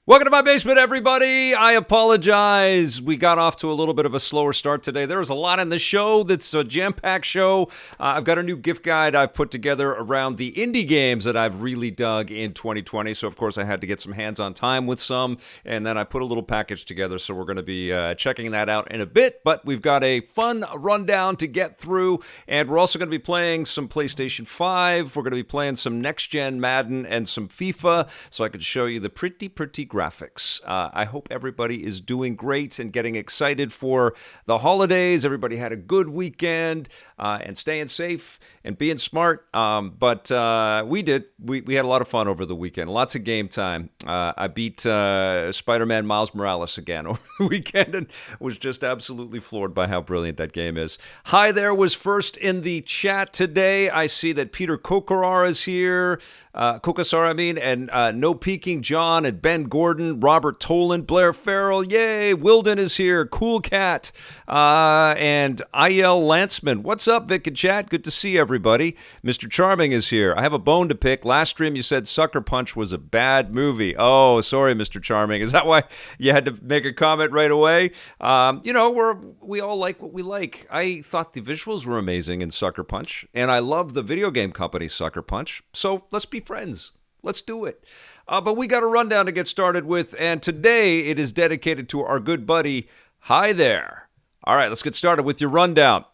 Welcome to my basement, everybody. I apologize. We got off to a little bit of a slower start today. There was a lot in the show. That's a jam-packed show. I've got a new gift guide I've put together around the indie games that I've really dug in 2020. So, of course, I had to get some hands-on time with some, and then I put a little package together. So we're going to be checking that out in a bit. But we've got a fun rundown to get through, and we're also going to be playing some PlayStation 5. We're going to be playing some next-gen Madden and some FIFA, so I can show you the pretty graphics. I hope everybody is doing great and getting excited for the holidays. Everybody had a good weekend and staying safe and being smart. But we did. We had a lot of fun over the weekend. Lots of game time. I beat Spider-Man Miles Morales again over the weekend and was just absolutely floored by how brilliant that game is. Hi there was first in the chat today. I see that Peter Kokar is here. Kokasar, I mean, and No Peeking John and Ben Gordon, Robert Toland, Blair Farrell, yay, Wilden is here, Cool Cat, and IL Lanceman. What's up, Vic and chat? Good to see everybody. Mr. Charming is here. I have a bone to pick. Last stream you said Sucker Punch was a bad movie. Oh, sorry, Mr. Charming. Is that why you had to make a comment right away? We all like what we like. I thought the visuals were amazing in Sucker Punch, and I love the video game company Sucker Punch, so let's be friends. Let's do it. But we got a rundown to get started with, and today it is dedicated to our good buddy, Hi There. All right, let's get started with your rundown.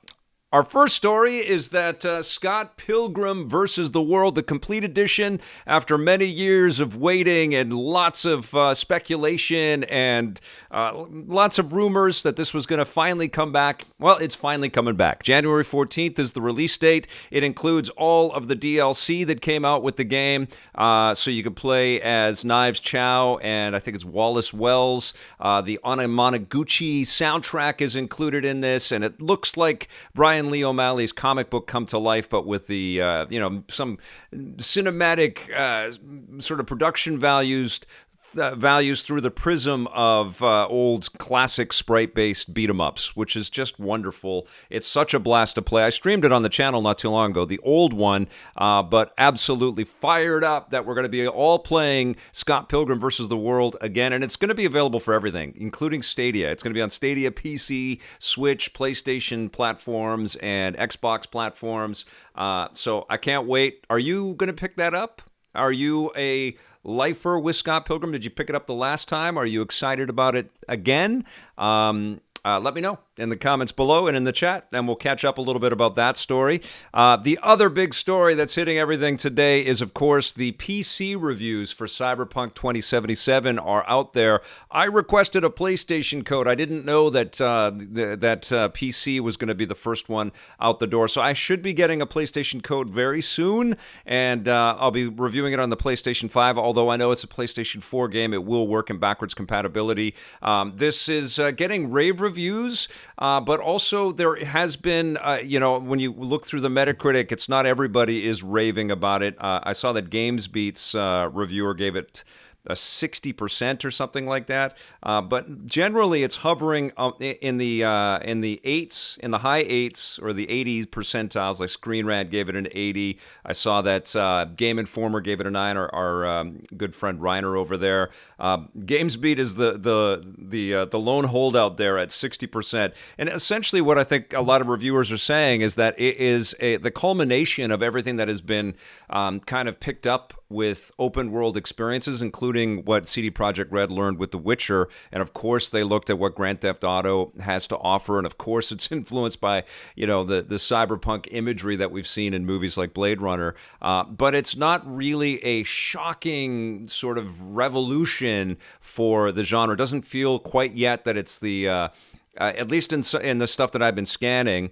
Our first story is that Scott Pilgrim versus the World, the complete edition, after many years of waiting and lots of speculation and lots of rumors that this was going to finally come back. Well, it's finally coming back. January 14th is the release date. It includes all of the DLC that came out with the game, so you can play as Knives Chow and I think it's Wallace Wells. The Onamaguchi soundtrack is included in this, and it looks like Brian Lee O'Malley's comic book come to life, but with the, some cinematic sort of production values through the prism of old classic sprite-based beat-em-ups, which is just wonderful. It's such a blast to play. I streamed it on the channel not too long ago, the old one, but absolutely fired up that we're going to be all playing Scott Pilgrim versus the World again, and it's going to be available for everything, including Stadia. It's going to be on Stadia PC, Switch, PlayStation platforms, and Xbox platforms, so I can't wait. Are you going to pick that up? Are you a lifer with Scott Pilgrim? Did you pick it up the last time? Are you excited about it again? Let me know in the comments below and in the chat, and we'll catch up a little bit about that story. The other big story that's hitting everything today is, of course, the PC reviews for Cyberpunk 2077 are out there. I requested a PlayStation code. I didn't know that PC was going to be the first one out the door, so I should be getting a PlayStation code very soon, and I'll be reviewing it on the PlayStation 5, although I know it's a PlayStation 4 game. It will work in backwards compatibility. This is getting rave reviews, but also there has been, when you look through the Metacritic, it's not everybody is raving about it. I saw that GamesBeat's reviewer gave it a 60% or something like that, but generally it's hovering in the eights, in the high eights or the 80 percentiles. Like Screen Rant gave it an 80. I saw that Game Informer gave it a 9. Our good friend Reiner over there. GamesBeat is the lone holdout there at 60%. And essentially, what I think a lot of reviewers are saying is that it is the culmination of everything that has been kind of picked up with open world experiences, including what CD Projekt Red learned with The Witcher. And of course, they looked at what Grand Theft Auto has to offer. And of course, it's influenced by, the cyberpunk imagery that we've seen in movies like Blade Runner. But it's not really a shocking sort of revolution for the genre. It doesn't feel quite yet that it's the at least in the stuff that I've been scanning,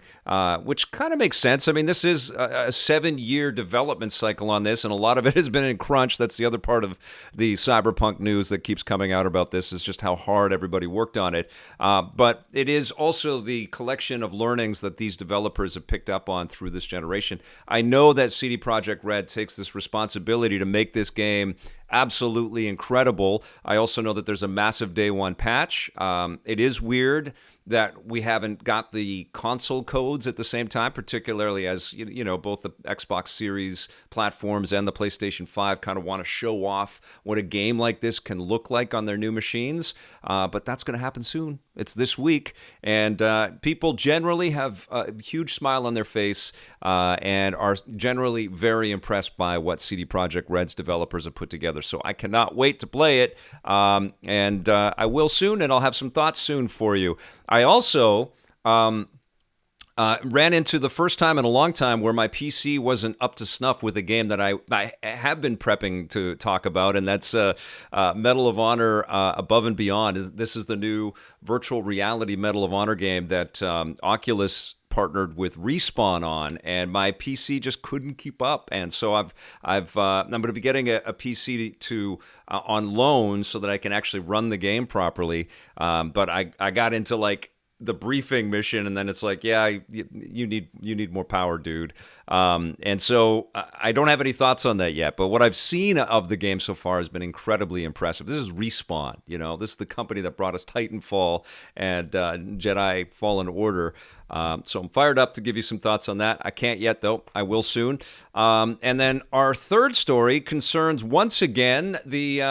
which kind of makes sense. I mean, this is a 7-year development cycle on this, and a lot of it has been in crunch. That's the other part of the cyberpunk news that keeps coming out about this, is just how hard everybody worked on it. But it is also the collection of learnings that these developers have picked up on through this generation. I know that CD Projekt Red takes this responsibility to make this game absolutely incredible. I also know that there's a massive day one patch. It is weird that we haven't got the console codes at the same time, particularly as both the Xbox Series platforms and the PlayStation 5 kind of want to show off what a game like this can look like on their new machines. But that's going to happen soon. It's this week, and people generally have a huge smile on their face and are generally very impressed by what CD Projekt Red's developers have put together. So I cannot wait to play it, and I will soon, and I'll have some thoughts soon for you. I also ran into the first time in a long time where my PC wasn't up to snuff with a game that I have been prepping to talk about, and that's Medal of Honor Above and Beyond. This is the new virtual reality Medal of Honor game that Oculus partnered with Respawn on, and my PC just couldn't keep up. And so I'm going to be getting a PC to on loan so that I can actually run the game properly. But I got into like the briefing mission, and then it's like, yeah, you need more power, dude. And so I don't have any thoughts on that yet, but what I've seen of the game so far has been incredibly impressive. This is Respawn, this is the company that brought us Titanfall and Jedi Fallen Order. So I'm fired up to give you some thoughts on that. I can't yet, though. I will soon. And then our third story concerns, once again, the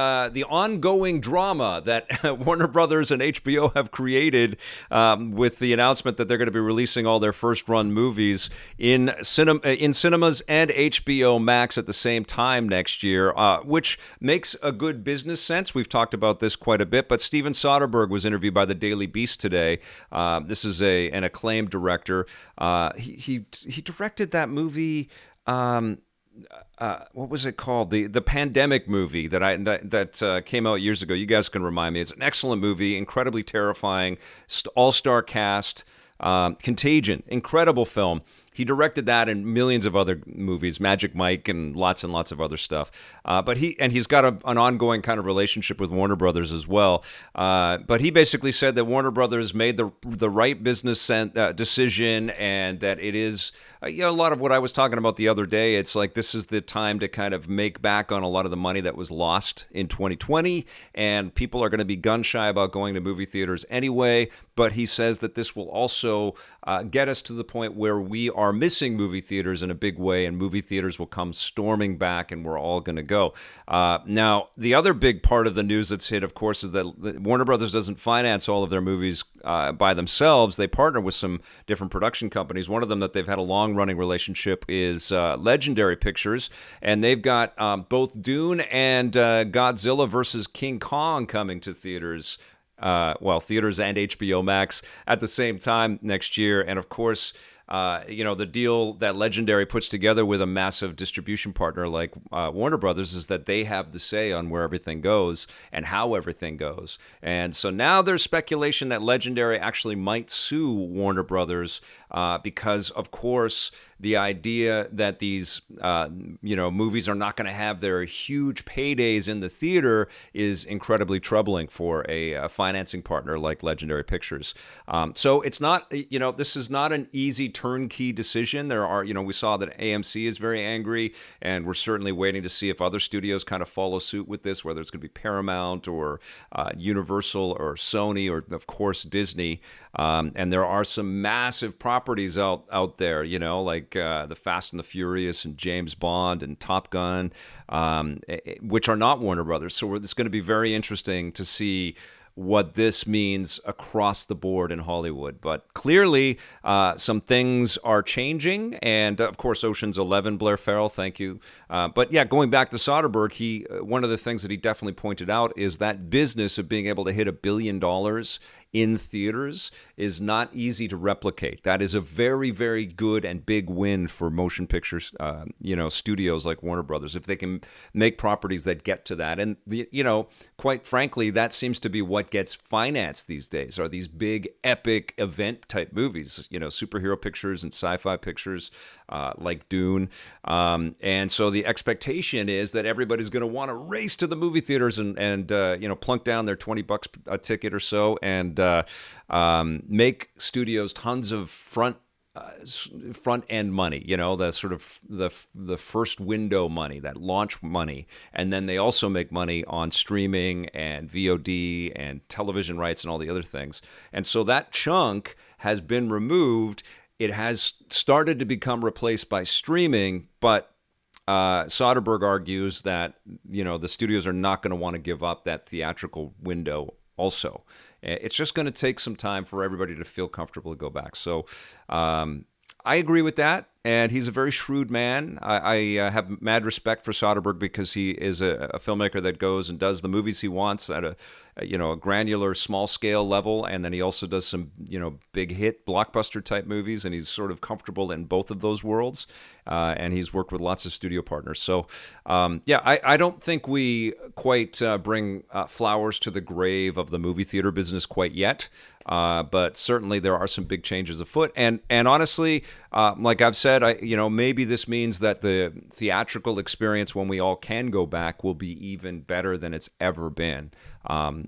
ongoing drama that Warner Brothers and HBO have created with the announcement that they're going to be releasing all their first-run movies in cinemas and HBO Max at the same time next year, which makes a good business sense. We've talked about this quite a bit, but Steven Soderbergh was interviewed by the Daily Beast today. This is an acclaimed director. He directed that movie. What was it called? The pandemic movie that came out years ago. You guys can remind me. It's an excellent movie, incredibly terrifying, all-star cast. Contagion, incredible film. He directed that and millions of other movies, Magic Mike and lots of other stuff. But he's got an ongoing kind of relationship with Warner Brothers as well. But he basically said that Warner Brothers made the right business decision, and that it is a lot of what I was talking about the other day. It's like this is the time to kind of make back on a lot of the money that was lost in 2020, and people are going to be gun shy about going to movie theaters anyway. But he says that this will also get us to the point where we are missing movie theaters in a big way, and movie theaters will come storming back, and we're all going to go. Now, the other big part of the news that's hit, of course, is that Warner Brothers doesn't finance all of their movies by themselves. They partner with some different production companies. One of them that they've had a long-running relationship is Legendary Pictures, and they've got both Dune and Godzilla versus King Kong coming to theaters. Theaters and HBO Max at the same time next year. And of course, the deal that Legendary puts together with a massive distribution partner like Warner Brothers is that they have the say on where everything goes and how everything goes. And so now there's speculation that Legendary actually might sue Warner Brothers because, of course, the idea that these movies are not going to have their huge paydays in the theater is incredibly troubling for a financing partner like Legendary Pictures. So it's not, this is not an easy turnkey decision. There are, we saw that AMC is very angry, and we're certainly waiting to see if other studios kind of follow suit with this, whether it's going to be Paramount or Universal or Sony or, of course, Disney. And there are some massive properties out there, like the Fast and the Furious and James Bond and Top Gun, which are not Warner Brothers. So it's going to be very interesting to see what this means across the board in Hollywood. But clearly, some things are changing. And, of course, Ocean's 11, Blair Farrell, thank you. But, yeah, going back to Soderbergh, one of the things that he definitely pointed out is that business of being able to hit $1 billion in theaters is not easy to replicate. That is a very, very good and big win for motion pictures, studios like Warner Brothers, if they can make properties that get to that. And, quite frankly, that seems to be what gets financed these days, are these big, epic event type movies, superhero pictures and sci-fi pictures like Dune. And so the expectation is that everybody's going to want to race to the movie theaters and plunk down their $20 a ticket or so and make studios tons of front front end money, the sort of the first window money, that launch money, and then they also make money on streaming and VOD and television rights and all the other things. And so that chunk has been removed. It has started to become replaced by streaming, but Soderbergh argues that the studios are not going to want to give up that theatrical window also. It's just going to take some time for everybody to feel comfortable to go back. So I agree with that, and he's a very shrewd man. I have mad respect for Soderbergh because he is a filmmaker that goes and does the movies he wants at a granular, small-scale level, and then he also does some big hit blockbuster type movies, and he's sort of comfortable in both of those worlds. And he's worked with lots of studio partners. So I don't think we quite bring flowers to the grave of the movie theater business quite yet. But certainly there are some big changes afoot, and honestly, like I've said, maybe this means that the theatrical experience when we all can go back will be even better than it's ever been.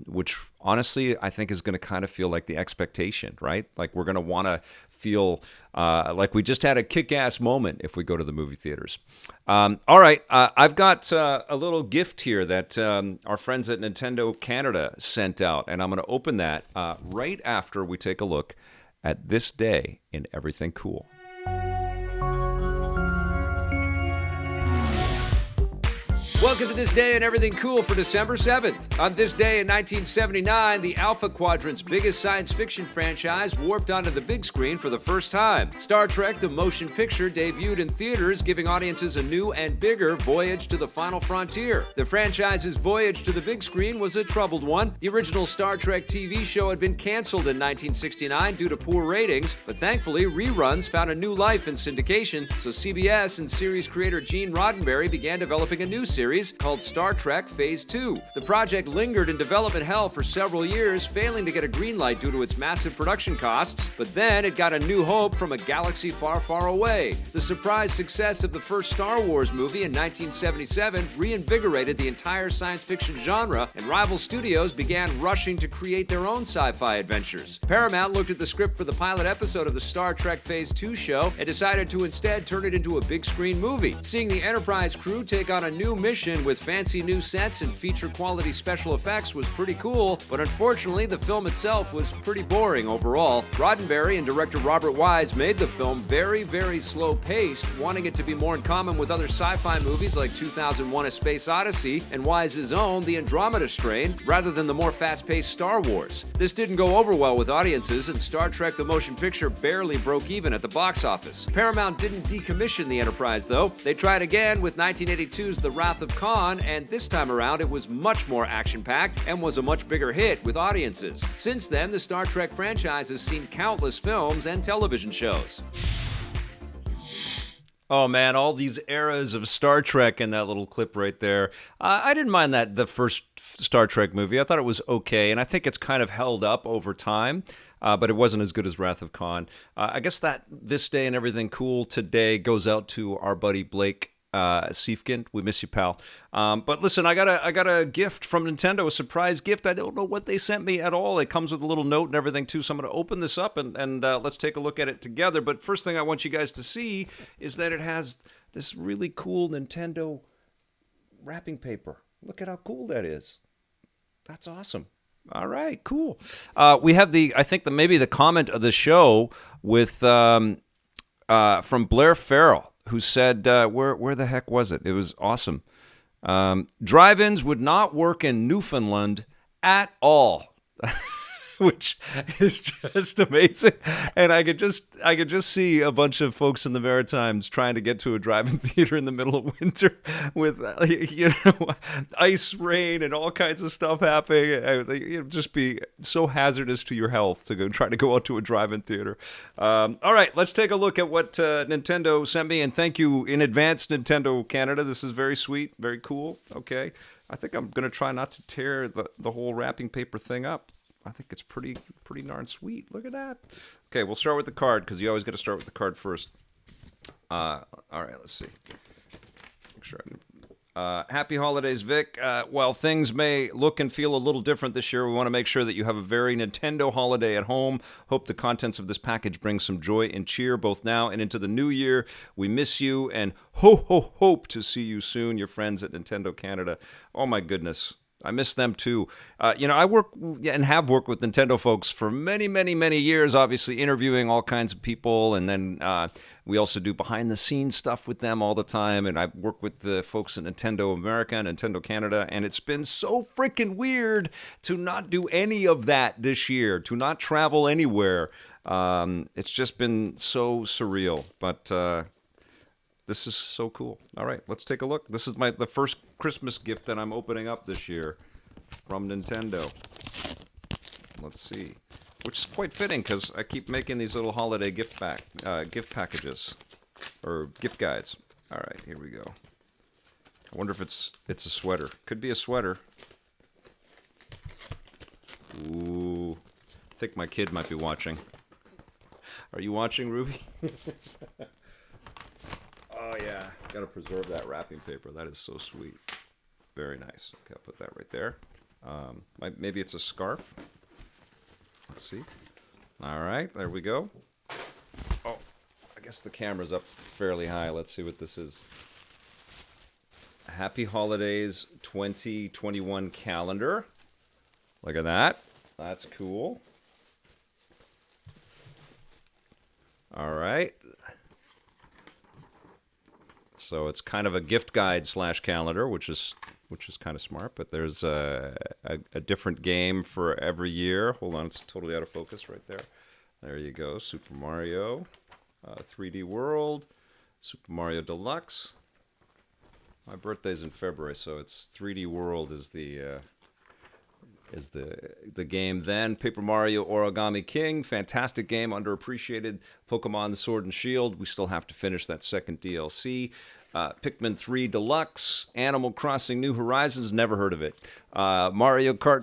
Which honestly I think is going to kind of feel like the expectation, right? Like we're going to want to feel like we just had a kick-ass moment if we go to the movie theaters. All right, I've got a little gift here that our friends at Nintendo Canada sent out, and I'm going to open that right after we take a look at This Day in Everything Cool. Welcome to This Day in Everything Cool for December 7th. On this day in 1979, the Alpha Quadrant's biggest science fiction franchise warped onto the big screen for the first time. Star Trek, the motion picture, debuted in theaters, giving audiences a new and bigger voyage to the final frontier. The franchise's voyage to the big screen was a troubled one. The original Star Trek TV show had been canceled in 1969 due to poor ratings, but thankfully reruns found a new life in syndication, so CBS and series creator Gene Roddenberry began developing a new series called Star Trek Phase 2. The project lingered in development hell for several years, failing to get a green light due to its massive production costs, but then it got a new hope from a galaxy far, far away. The surprise success of the first Star Wars movie in 1977 reinvigorated the entire science fiction genre, and rival studios began rushing to create their own sci-fi adventures. Paramount looked at the script for the pilot episode of the Star Trek Phase 2 show and decided to instead turn it into a big screen movie. Seeing the Enterprise crew take on a new mission with fancy new sets and feature-quality special effects was pretty cool, but unfortunately, the film itself was pretty boring overall. Roddenberry and director Robert Wise made the film very, very slow-paced, wanting it to be more in common with other sci-fi movies like 2001: A Space Odyssey and Wise's own The Andromeda Strain, rather than the more fast-paced Star Wars. This didn't go over well with audiences, and Star Trek the Motion Picture barely broke even at the box office. Paramount didn't decommission the Enterprise, though. They tried again with 1982's The Wrath of Khan, and this time around it was much more action-packed and was a much bigger hit with audiences. Since then, the Star Trek franchise has seen countless films and television shows. Oh man, all these eras of Star Trek in that little clip right there. I didn't mind the first Star Trek movie. I thought it was okay, and I think it's kind of held up over time. But it wasn't as good as Wrath of Khan. I guess that This Day and Everything Cool today goes out to our buddy Blake Siefkind. We miss you, pal. But listen, I got a gift from Nintendo, a surprise gift. I don't know what they sent me at all. It comes with a little note and everything too, so I'm going to open this up and let's take a look at it together. But first thing I want you guys to see is that it has this really cool Nintendo wrapping paper. Look at how cool that is. That's awesome. All right, cool. We have maybe the comment of the show with from Blair Farrell, who said, where the heck was it? It was awesome. Drive-ins would not work in Newfoundland at all. Which is just amazing, and I could just see a bunch of folks in the Maritimes trying to get to a drive-in theater in the middle of winter with ice, rain, and all kinds of stuff happening. It'd just be so hazardous to your health to try to go out to a drive-in theater. All right, let's take a look at what Nintendo sent me, and thank you in advance, Nintendo Canada. This is very sweet, very cool. Okay, I think I'm gonna try not to tear the whole wrapping paper thing up. I think it's pretty darn sweet. Look at that. Okay, we'll start with the card because you always got to start with the card first. All right, let's see. Make sure Happy holidays, Vic. While things may look and feel a little different this year, we want to make sure that you have a very Nintendo holiday at home. Hope the contents of this package bring some joy and cheer both now and into the new year. We miss you and hope to see you soon, your friends at Nintendo Canada. Oh my goodness. I miss them too. I work and have worked with Nintendo folks for many, many, many years, obviously interviewing all kinds of people. And then we also do behind the scenes stuff with them all the time. And I work with the folks at Nintendo America and Nintendo Canada. And it's been so freaking weird to not do any of that this year, to not travel anywhere. It's just been so surreal. But this is so cool. All right, let's take a look. This is the first Christmas gift that I'm opening up this year from Nintendo. Let's see. Which is quite fitting because I keep making these little holiday gift packages or gift guides. All right, here we go. I wonder if it's a sweater. Could be a sweater. Ooh. I think my kid might be watching. Are you watching, Ruby? Oh, yeah. Got to preserve that wrapping paper. That is so sweet. Very nice. Okay, I'll put that right there. Maybe it's a scarf. Let's see. All right, there we go. Oh, I guess the camera's up fairly high. Let's see what this is. Happy Holidays 2021 calendar. Look at that. That's cool. All right. So it's kind of a gift guide / calendar, which is kind of smart. But there's a different game for every year. Hold on, it's totally out of focus right there. There you go. Super Mario, 3D World, Super Mario Deluxe. My birthday's in February, so it's 3D World is the game then. Paper Mario Origami King, fantastic game, underappreciated. Pokemon Sword and Shield, we still have to finish that second DLC. Pikmin 3 Deluxe, Animal Crossing New Horizons, never heard of it. Mario Kart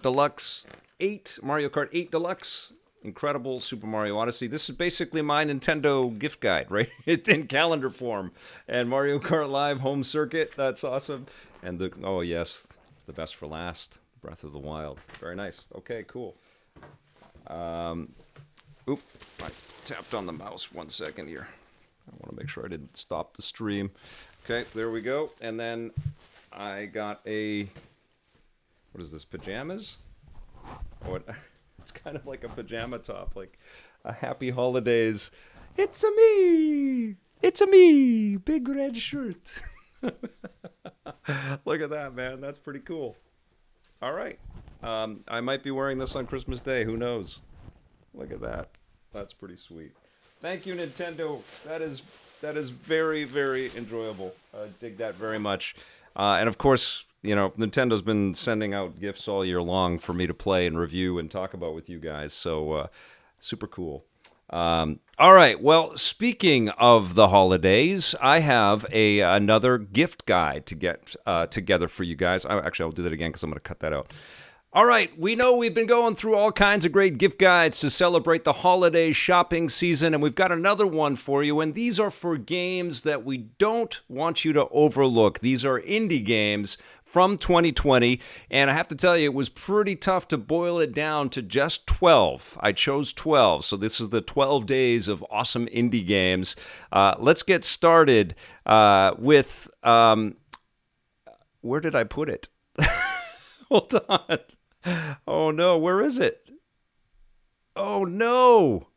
8 Deluxe, incredible. Super Mario Odyssey. This is basically my Nintendo gift guide, right? It's in calendar form. And Mario Kart Live Home Circuit, that's awesome. And the best for last. Breath of the Wild. Very nice. Okay, cool. I tapped on the mouse 1 second here. I want to make sure I didn't stop the stream. Okay, there we go. And then I got what is this, pajamas? It's kind of like a pajama top, like a Happy Holidays. It's a me, big red shirt. Look at that, man. That's pretty cool. All right. I might be wearing this on Christmas Day. Who knows? Look at that. That's pretty sweet. Thank you, Nintendo. That is very, very enjoyable. I dig that very much. And of course, Nintendo's been sending out gifts all year long for me to play and review and talk about with you guys. So super cool. All right. Well, speaking of the holidays, I have another gift guide to get together for you guys. I'll do that again because I'm going to cut that out. All right. We know we've been going through all kinds of great gift guides to celebrate the holiday shopping season, and we've got another one for you. And these are for games that we don't want you to overlook. These are indie games from 2020, and I have to tell you, it was pretty tough to boil it down to just 12. I chose 12, so this is the 12 days of awesome indie games. Let's get started with, where did I put it? Hold on. Oh no, where is it? Oh no.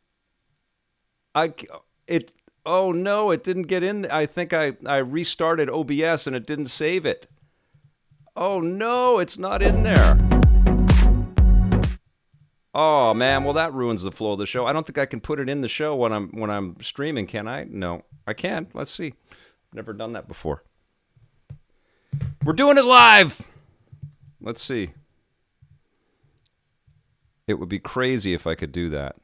Oh no, it didn't get in. I think I restarted OBS and it didn't save it. Oh no, it's not in there. Oh man, well that ruins the flow of the show. I don't think I can put it in the show when I'm streaming, can I? No, I can. Let's see. Never done that before. We're doing it live. Let's see. It would be crazy if I could do that.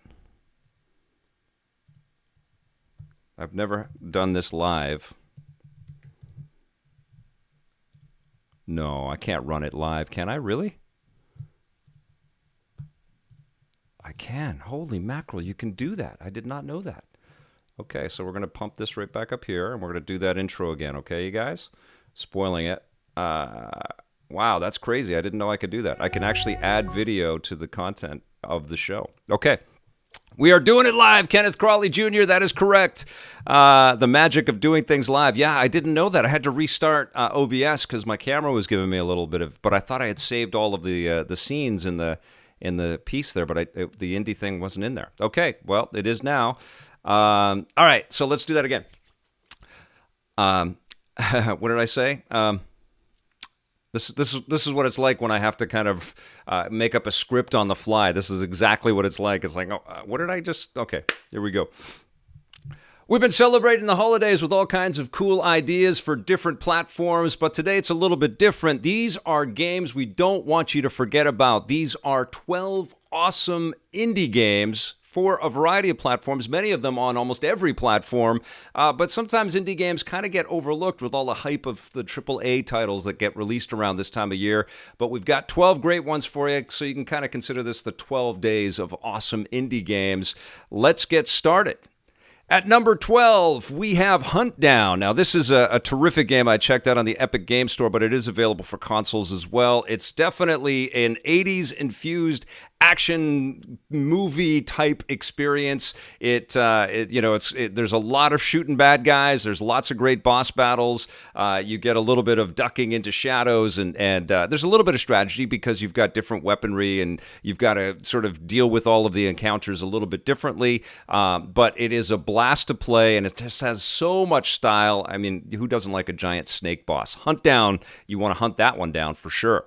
I've never done this live. No, I can't run it live. Can I really? I can. Holy mackerel, you can do that. I did not know that. Okay, so we're going to pump this right back up here, and we're going to do that intro again, okay, you guys? Spoiling it. Wow, that's crazy. I didn't know I could do that. I can actually add video to the content of the show. Okay. We are doing it live, Kenneth Crawley Jr., that is correct. The magic of doing things live. Yeah, I didn't know that. I had to restart OBS because my camera was giving me a little bit of, but I thought I had saved all of the scenes in the piece there, but the indie thing wasn't in there. Okay, well, it is now. All right, so let's do that again. What did I say? This is what it's like when I have to kind of make up a script on the fly. This is exactly what it's like. It's like, oh, what did I just... Okay, here we go. We've been celebrating the holidays with all kinds of cool ideas for different platforms, but today it's a little bit different. These are games we don't want you to forget about. These are 12 awesome indie games for a variety of platforms, many of them on almost every platform. But sometimes indie games kind of get overlooked with all the hype of the AAA titles that get released around this time of year. But we've got 12 great ones for you, so you can kind of consider this the 12 days of awesome indie games. Let's get started. At number 12, we have Hunt Down. Now, this is a terrific game I checked out on the Epic Game Store, but it is available for consoles as well. It's definitely an 80s-infused action movie type experience. There's a lot of shooting bad guys. There's lots of great boss battles. You get a little bit of ducking into shadows, and there's a little bit of strategy because you've got different weaponry and you've got to sort of deal with all of the encounters a little bit differently. But it is a blast to play, and it just has so much style. I mean, who doesn't like a giant snake boss? Hunt Down, you want to hunt that one down for sure.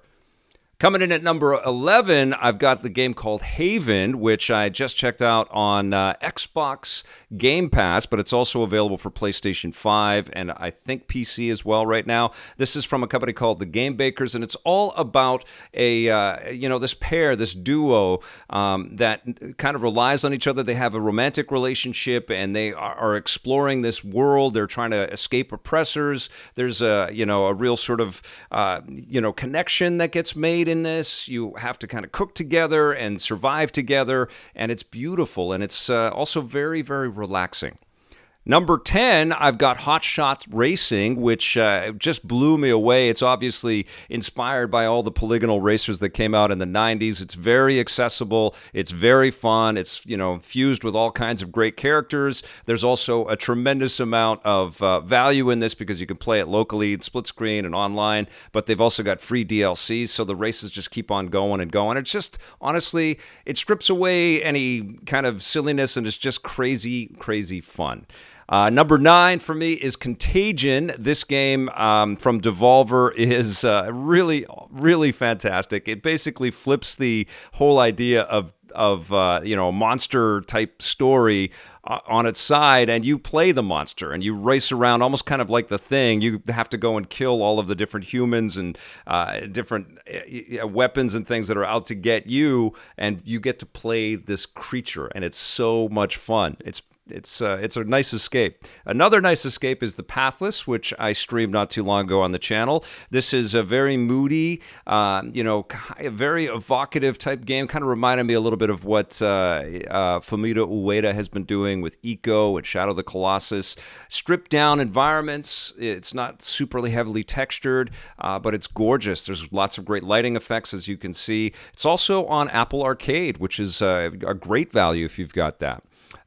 Coming in at number 11, I've got the game called Haven, which I just checked out on Xbox Game Pass, but it's also available for PlayStation 5 and I think PC as well right now. This is from a company called The Game Bakers, and it's all about this pair, this duo that kind of relies on each other. They have a romantic relationship, and they are exploring this world. They're trying to escape oppressors. There's a real sort of connection that gets made in this. You have to kind of cook together and survive together, and it's beautiful, and it's also very, very relaxing. Number 10, I've got Hot Shots Racing, which just blew me away. It's obviously inspired by all the polygonal racers that came out in the 90s. It's very accessible. It's very fun. It's, fused with all kinds of great characters. There's also a tremendous amount of value in this because you can play it locally, split screen and online, but they've also got free DLCs, so the races just keep on going and going. It's just, honestly, it strips away any kind of silliness, and it's just crazy, crazy fun. Number 9 for me is Contagion. This game from Devolver is really, really fantastic. It basically flips the whole idea of a monster type story on its side, and you play the monster and you race around almost kind of like The Thing. You have to go and kill all of the different humans and different weapons and things that are out to get you, and you get to play this creature, and it's so much fun. It's a nice escape. Another nice escape is The Pathless, which I streamed not too long ago on the channel. This is a very moody, very evocative type game. Kind of reminded me a little bit of what Fumito Ueda has been doing with Eco and Shadow of the Colossus. Stripped down environments. It's not superly heavily textured, but it's gorgeous. There's lots of great lighting effects, as you can see. It's also on Apple Arcade, which is a great value if you've got that.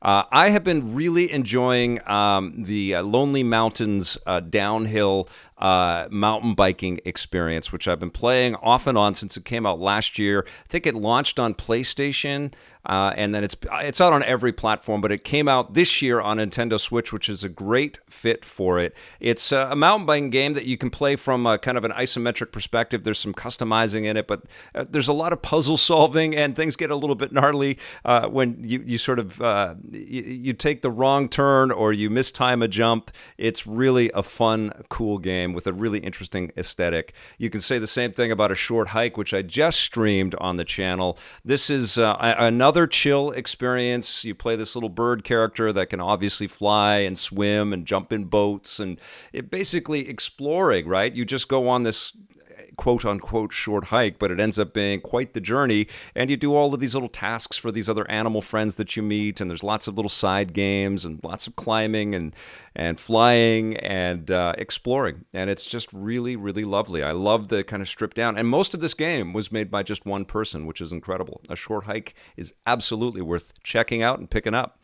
I have been really enjoying the Lonely Mountains downhill mountain biking experience, which I've been playing off and on since it came out last year. I think it launched on PlayStation, and then it's out on every platform, but it came out this year on Nintendo Switch, which is a great fit for it. It's a mountain biking game that you can play from kind of an isometric perspective. There's some customizing in it, but there's a lot of puzzle solving, and things get a little bit gnarly when you sort of you take the wrong turn or you mistime a jump. It's really a fun, cool game with a really interesting aesthetic. You can say the same thing about A Short Hike, which I just streamed on the channel. This is another chill experience. You play this little bird character that can obviously fly and swim and jump in boats, and it basically exploring, right? You just go on this quote-unquote short hike, but it ends up being quite the journey, and you do all of these little tasks for these other animal friends that you meet, and there's lots of little side games and lots of climbing and flying and exploring, and it's just really, really lovely. I love the kind of stripped down, and most of this game was made by just one person, which is incredible. A short hike is absolutely worth checking out and picking up.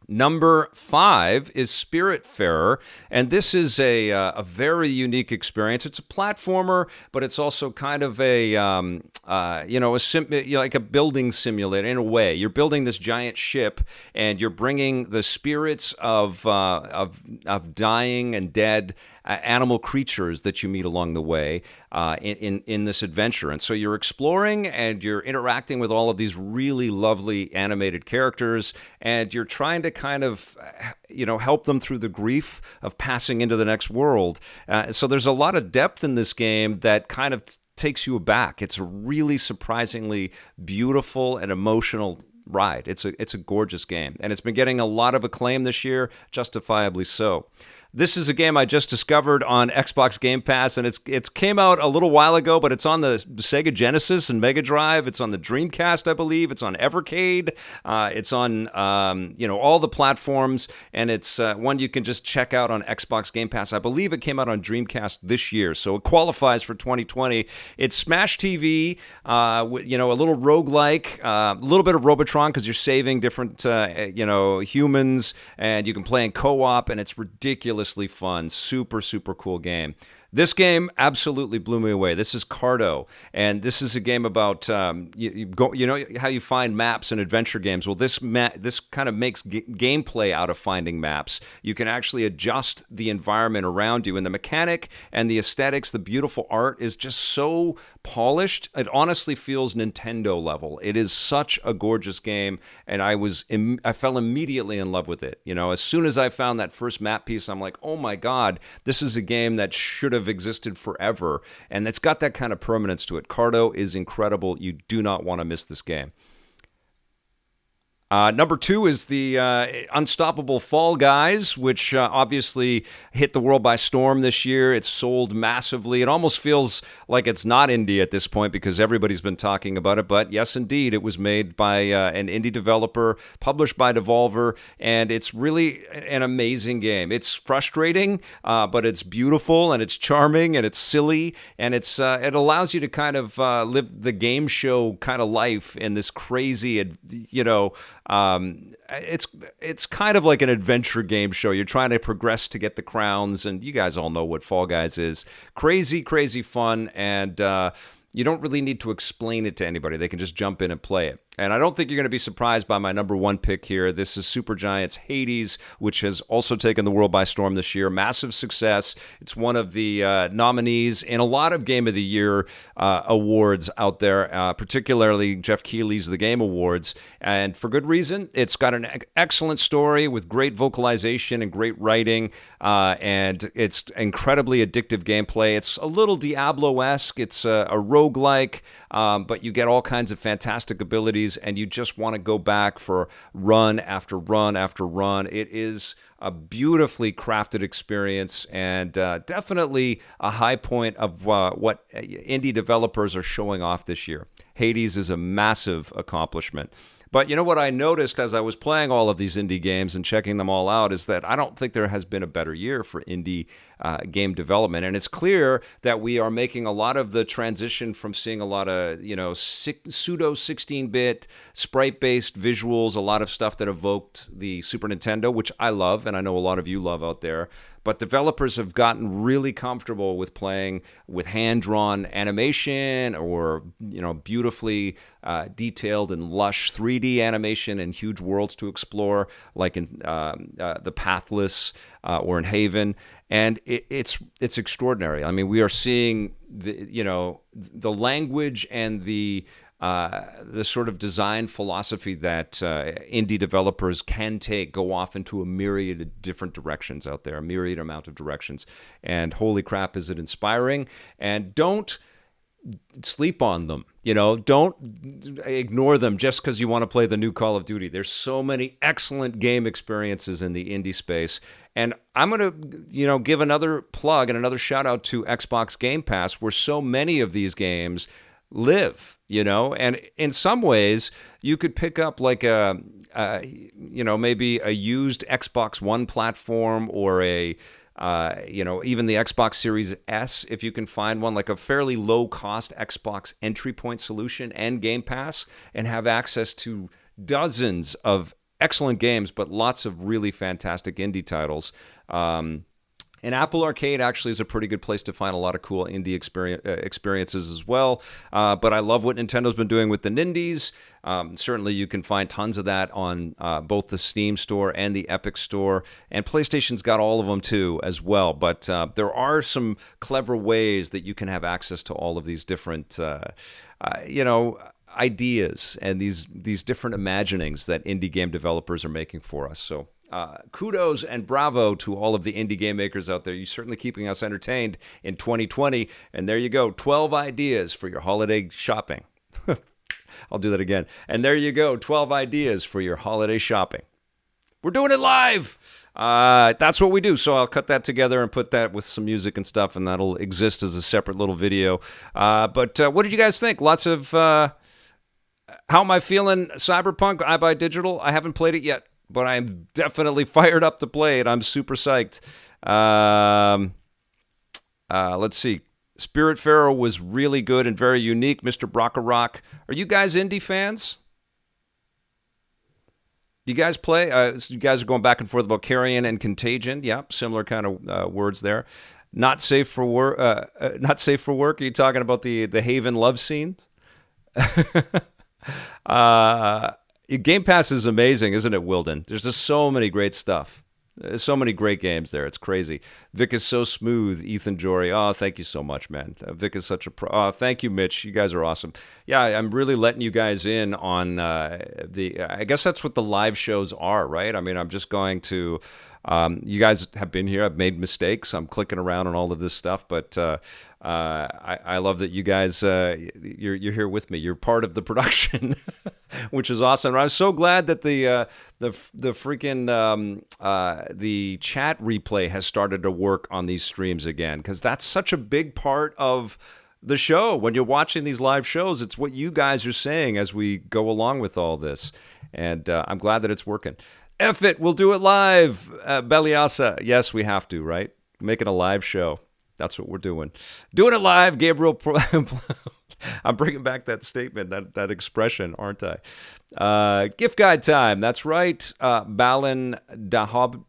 Number 5 is Spiritfarer, and this is a very unique experience. It's a platformer, but it's also kind of like a building simulator in a way. You're building this giant ship, and you're bringing the spirits of dying and dead animal creatures that you meet along the way in this adventure. And so you're exploring and you're interacting with all of these really lovely animated characters, and you're trying to kind of help them through the grief of passing into the next world. So there's a lot of depth in this game that kind of takes you aback. It's a really surprisingly beautiful and emotional ride. It's a gorgeous game, and it's been getting a lot of acclaim this year, justifiably so. This is a game I just discovered on Xbox Game Pass, and it's came out a little while ago, but it's on the Sega Genesis and Mega Drive. It's on the Dreamcast, I believe. It's on Evercade. It's on all the platforms, and it's one you can just check out on Xbox Game Pass. I believe it came out on Dreamcast this year, so it qualifies for 2020. It's Smash TV, a little roguelike, a little bit of Robotron because you're saving different humans, and you can play in co-op, and it's ridiculously fun. Super, super cool game. This game absolutely blew me away. This is Cardo, and this is a game about how you find maps in adventure games. Well, this kind of makes gameplay out of finding maps. You can actually adjust the environment around you, and the mechanic and the aesthetics, the beautiful art is just so polished. It honestly feels Nintendo level. It is such a gorgeous game, and I fell immediately in love with it. As soon as I found that first map piece, I'm like, oh my God, this is a game that should have existed forever, and it's got that kind of permanence to it. Cardo is incredible. You do not want to miss this game. Number 2 is the unstoppable Fall Guys, which obviously hit the world by storm this year. It's sold massively. It almost feels like it's not indie at this point because everybody's been talking about it. But yes, indeed, it was made by an indie developer, published by Devolver, and it's really an amazing game. It's frustrating, but it's beautiful, and it's charming, and it's silly, and it allows you to kind of live the game show kind of life in this crazy, it's kind of like an adventure game show. You're trying to progress to get the crowns, and you guys all know what Fall Guys is. Crazy, crazy fun, and you don't really need to explain it to anybody. They can just jump in and play it. And I don't think you're going to be surprised by my number 1 pick here. This is Supergiant's Hades, which has also taken the world by storm this year. Massive success. It's one of the nominees in a lot of Game of the Year awards out there, particularly Jeff Keighley's The Game Awards, and for good reason. It's got an excellent story with great vocalization and great writing, and it's incredibly addictive gameplay. It's a little Diablo-esque. It's a roguelike, but you get all kinds of fantastic abilities, and you just want to go back for run after run after run. It is a beautifully crafted experience, and definitely a high point of what indie developers are showing off this year. Hades is a massive accomplishment. But you know what I noticed as I was playing all of these indie games and checking them all out is that I don't think there has been a better year for indie game development. And it's clear that we are making a lot of the transition from seeing a lot of, pseudo 16-bit sprite-based visuals, a lot of stuff that evoked the Super Nintendo, which I love, and I know a lot of you love out there. But developers have gotten really comfortable with playing with hand-drawn animation or, beautifully detailed and lush 3D animation and huge worlds to explore, like in The Pathless or in Haven. And it's extraordinary. I mean, we are seeing the language and the sort of design philosophy that indie developers can go off into a myriad of different directions out there, a myriad amount of directions. And holy crap, is it inspiring? And don't sleep on them. Don't ignore them just because you want to play the new Call of Duty. There's so many excellent game experiences in the indie space. And I'm going to, give another plug and another shout out to Xbox Game Pass, where so many of these games live, and in some ways you could pick up like maybe a used Xbox One platform or even the Xbox Series S, if you can find one, like a fairly low-cost Xbox entry point solution and Game Pass, and have access to dozens of excellent games, but lots of really fantastic indie titles. And Apple Arcade actually is a pretty good place to find a lot of cool indie experiences as well. But I love what Nintendo's been doing with the Nindies. Certainly you can find tons of that on both the Steam store and the Epic store. And PlayStation's got all of them too as well. But there are some clever ways that you can have access to all of these different, ideas and these different imaginings that indie game developers are making for us. So kudos and bravo to all of the indie game makers out there. You're certainly keeping us entertained in 2020. And there you go, 12 ideas for your holiday shopping. I'll do that again. And there you go, 12 ideas for your holiday shopping. We're doing it live. That's what we do. So I'll cut that together and put that with some music and stuff, and that'll exist as a separate little video. But what did you guys think? Lots of... how am I feeling? Cyberpunk, I Buy Digital. I haven't played it yet, but I'm definitely fired up to play it. I'm super psyched. Let's see. Spiritfarer was really good and very unique. Mr. Brockarock. Are you guys indie fans? You guys play? You guys are going back and forth about Carrion and Contagion. Yep, similar kind of words there. Not safe for work. Not safe for work. Are you talking about the Haven love scene? Game Pass is amazing, isn't it, Wilden? There's just so many great stuff. There's so many great games there. It's crazy. Vic is so smooth. Ethan Jory. Oh, thank you so much, man. Vic is such a pro. Oh, thank you, Mitch. You guys are awesome. Yeah, I'm really letting you guys in on I guess that's what the live shows are, right? I mean, I'm just going to... you guys have been here. I've made mistakes. I'm clicking around on all of this stuff, but I love that you guys you're here with me. You're part of the production, which is awesome. And I'm so glad that the freaking the chat replay has started to work on these streams again, because that's such a big part of the show. When you're watching these live shows, it's what you guys are saying as we go along with all this, and I'm glad that it's working. F it, we'll do it live. Beliasa, yes, we have to, right? Making a live show. That's what we're doing. Doing it live, Gabriel. I'm bringing back that statement, that expression, aren't I? Gift guide time. That's right. Balin the Hobbit.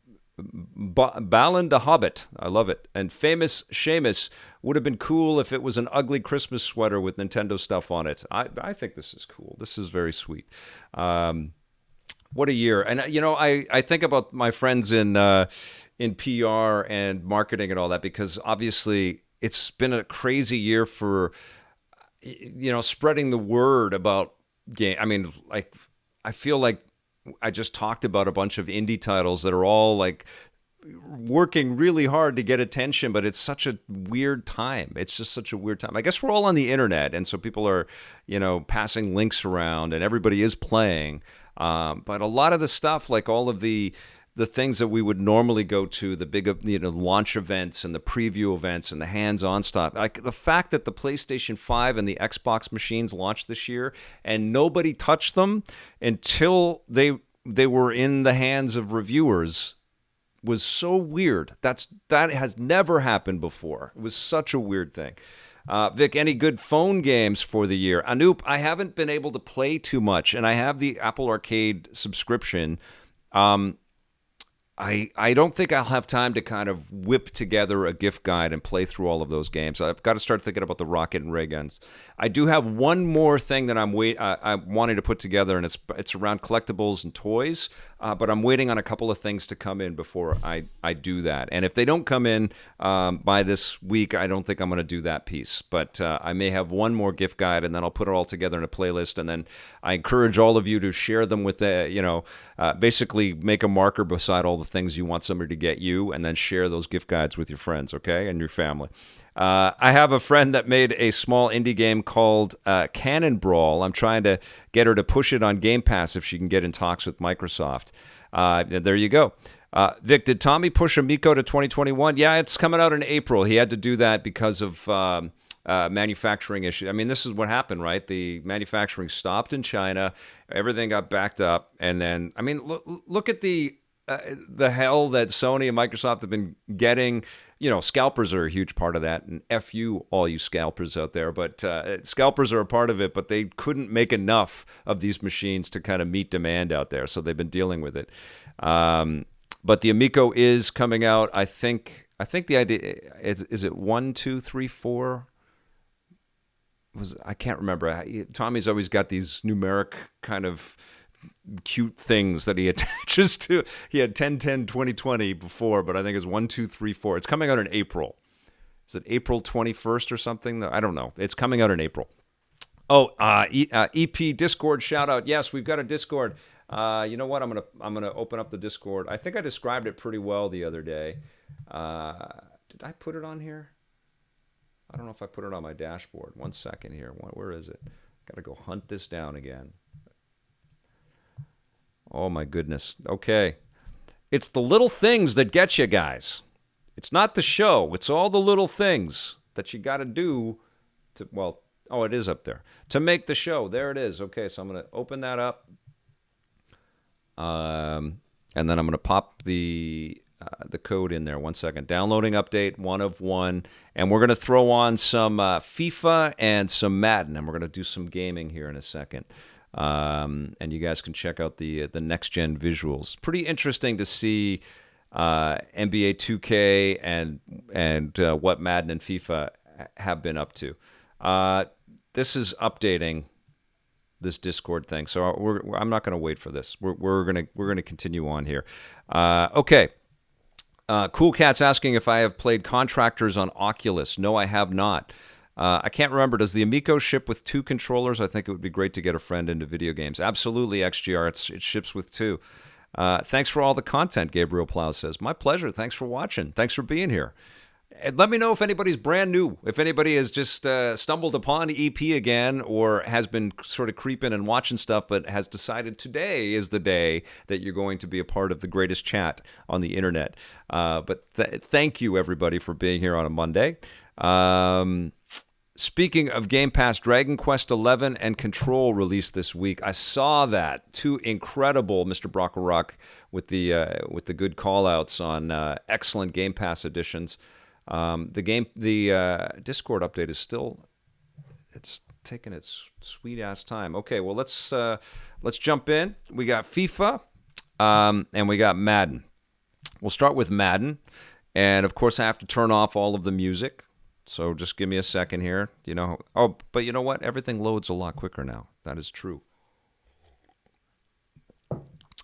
I love it. And Famous Seamus would have been cool if it was an ugly Christmas sweater with Nintendo stuff on it. I think this is cool. This is very sweet. What a year. And, I think about my friends in PR and marketing and all that, because obviously it's been a crazy year for, spreading the word about game. I mean, like, I feel like I just talked about a bunch of indie titles that are all like working really hard to get attention, but it's such a weird time. It's just such a weird time. I guess we're all on the internet, and so people are, passing links around, and everybody is playing. But a lot of the stuff, like all of the things that we would normally go to, the big launch events and the preview events and the hands-on stuff, like the fact that the PlayStation 5 and the Xbox machines launched this year and nobody touched them until they were in the hands of reviewers was so weird. That has never happened before. It was such a weird thing. Vic, any good phone games for the year? Anoop, I haven't been able to play too much, and I have the Apple Arcade subscription. I don't think I'll have time to kind of whip together a gift guide and play through all of those games. I've got to start thinking about the Rocket and Ray guns. I do have one more thing that I'm wanting to put together, and it's around collectibles and toys. But I'm waiting on a couple of things to come in before I do that. And if they don't come in by this week, I don't think I'm going to do that piece. But I may have one more gift guide, and then I'll put it all together in a playlist. And then I encourage all of you to share them with basically make a marker beside all the things you want somebody to get you, and then share those gift guides with your friends, okay, and your family. I have a friend that made a small indie game called Cannon Brawl. I'm trying to get her to push it on Game Pass if she can get in talks with Microsoft. There you go. Vic, did Tommy push Amico to 2021? Yeah, it's coming out in April. He had to do that because of manufacturing issues. I mean, this is what happened, right? The manufacturing stopped in China. Everything got backed up. And then, I mean, look at the hell that Sony and Microsoft have been getting. You know, scalpers are a huge part of that, and F you, all you scalpers out there. But scalpers are a part of it, but they couldn't make enough of these machines to kind of meet demand out there, so they've been dealing with it. But the Amico is coming out. I think the idea is it 1, 2, 3, 4. I can't remember. Tommy's always got these numeric kind of cute things that he attaches to. He had 10, 10, 20, 20 before, but I think it's 1, 2, 3, 4. It's coming out in April. Is it April 21st or something? I don't know. It's coming out in April. Oh, EP Discord shout out. Yes, we've got a Discord. You know what? I'm gonna open up the Discord. I think I described it pretty well the other day. Did I put it on here? I don't know if I put it on my dashboard. One second here. Where is it? Got to go hunt this down again. Oh, my goodness. Okay. It's the little things that get you, guys. It's not the show. It's all the little things that you got to do to, well, oh, it is up there. To make the show. There it is. Okay, so I'm going to open that up. And then I'm going to pop the code in there. 1 second. Downloading update, 1 of 1. And we're going to throw on some FIFA and some Madden. And we're going to do some gaming here in a second. And you guys can check out the next-gen visuals. Pretty interesting to see NBA 2K and what Madden and FIFA have been up to. This is updating this Discord thing, so I'm not going to wait for this. We're gonna continue on here. Okay. Cool Cat's asking if I have played Contractors on Oculus. No, I have not. I can't remember. Does the Amico ship with 2 controllers? I think it would be great to get a friend into video games. Absolutely, XGR. It ships with 2. Thanks for all the content, Gabriel Plow says. My pleasure. Thanks for watching. Thanks for being here. And let me know if anybody's brand new, if anybody has just stumbled upon EP again or has been sort of creeping and watching stuff but has decided today is the day that you're going to be a part of the greatest chat on the internet. But thank you, everybody, for being here on a Monday. Speaking of Game Pass, Dragon Quest XI and Control released this week. I saw that. 2 incredible, Mr. Brocklerock, with the good call-outs on excellent Game Pass editions. The Discord update is still, it's taking its sweet-ass time. Okay, well, let's jump in. We got FIFA, and we got Madden. We'll start with Madden, and, of course, I have to turn off all of the music. So just give me a second here. You know. Oh, but you know what? Everything loads a lot quicker now. That is true.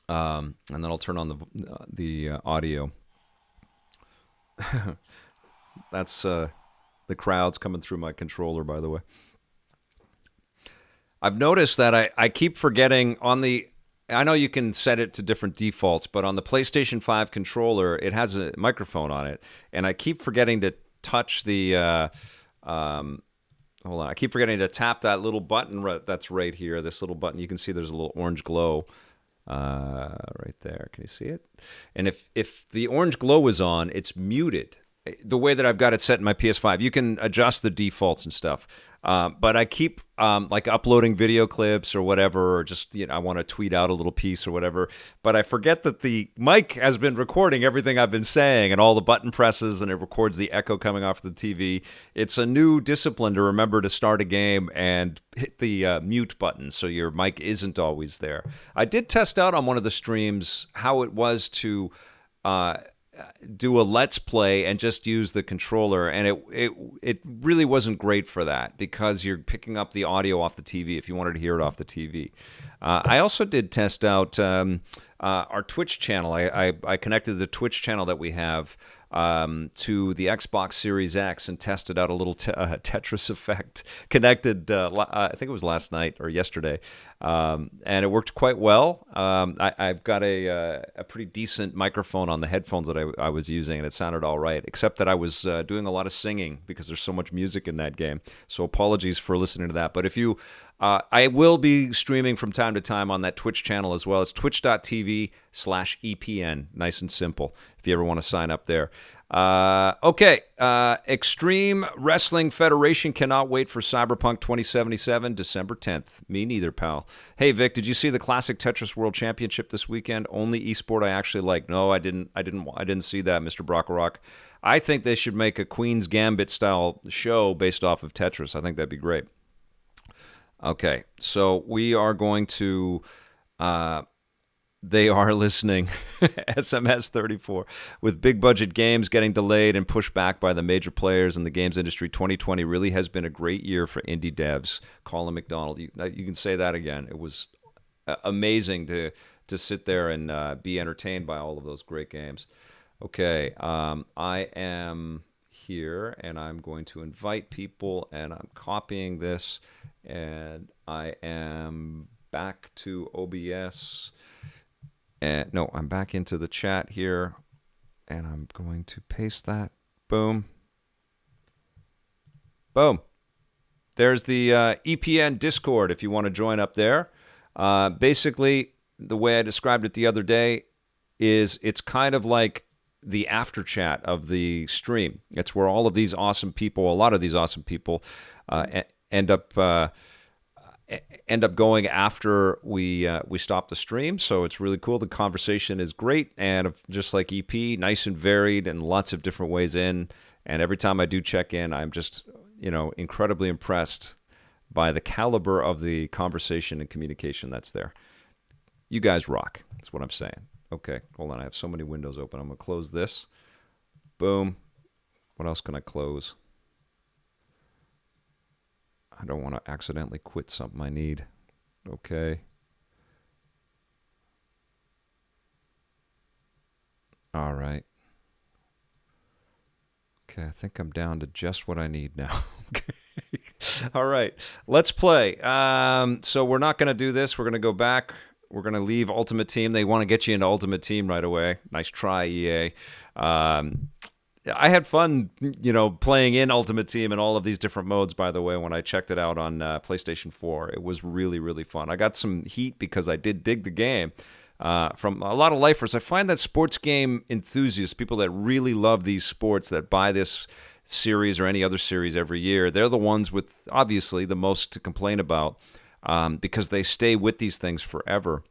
And then I'll turn on the audio. That's the crowds coming through my controller, by the way. I've noticed that I keep forgetting on the. I know you can set it to different defaults, but on the PlayStation 5 controller, it has a microphone on it, and I keep forgetting to touch the hold on. I keep forgetting to tap that little button that's right here. This little button. You can see there's a little orange glow right there. Can you see it? And if the orange glow is on, it's muted. The way that I've got it set in my PS5, you can adjust the defaults and stuff. But I keep like uploading video clips or whatever, or just I want to tweet out a little piece or whatever. But I forget that the mic has been recording everything I've been saying and all the button presses, and it records the echo coming off the TV. It's a new discipline to remember to start a game and hit the mute button so your mic isn't always there. I did test out on one of the streams how it was to do a let's play and just use the controller, and it really wasn't great for that because you're picking up the audio off the TV if you wanted to hear it off the TV. I also did test out our Twitch channel. I connected the Twitch channel that we have to the Xbox Series X and tested out a little Tetris effect. Connected, I think it was last night or yesterday, and it worked quite well. I've got a pretty decent microphone on the headphones that I was using, and it sounded all right, except that I was doing a lot of singing because there's so much music in that game. So apologies for listening to that. But if you I will be streaming from time to time on that Twitch channel as well. It's twitch.tv/EPN. Nice and simple if you ever want to sign up there. Okay. Extreme Wrestling Federation cannot wait for Cyberpunk 2077, December 10th. Me neither, pal. Hey, Vic, did you see the Classic Tetris World Championship this weekend? Only esport I actually like. No, I didn't see that, Mr. Brockrock. I think they should make a Queen's Gambit style show based off of Tetris. I think that'd be great. Okay, so we are going to, they are listening, SMS 34, with big budget games getting delayed and pushed back by the major players in the games industry. 2020 really has been a great year for indie devs. Colin McDonald, you can say that again. It was amazing to sit there and be entertained by all of those great games. Okay, I am here, and I'm going to invite people, and I'm copying this, and I am back to OBS, and no, I'm back into the chat here, and I'm going to paste that. Boom. Boom. There's the EPN Discord if you want to join up there. Basically, the way I described it the other day is it's kind of like the after chat of the stream. It's where all of these awesome people, a lot of these awesome people, end up going after we stop the stream. So it's really cool. The conversation is great, and just like EP, nice and varied, and lots of different ways in. And every time I do check in, I'm just incredibly impressed by the caliber of the conversation and communication that's there. You guys rock. That's what I'm saying. Okay, hold on. I have so many windows open. I'm going to close this. Boom. What else can I close? I don't want to accidentally quit something I need. Okay. All right. Okay, I think I'm down to just what I need now. Okay. All right, let's play. So we're not going to do this. We're going to go back. We're going to leave Ultimate Team. They want to get you into Ultimate Team right away. Nice try, EA. I had fun, playing in Ultimate Team in all of these different modes, by the way, when I checked it out on PlayStation 4. It was really, really fun. I got some heat because I did dig the game from a lot of lifers. I find that sports game enthusiasts, people that really love these sports, that buy this series or any other series every year, they're the ones with, obviously, the most to complain about. Because they stay with these things forever.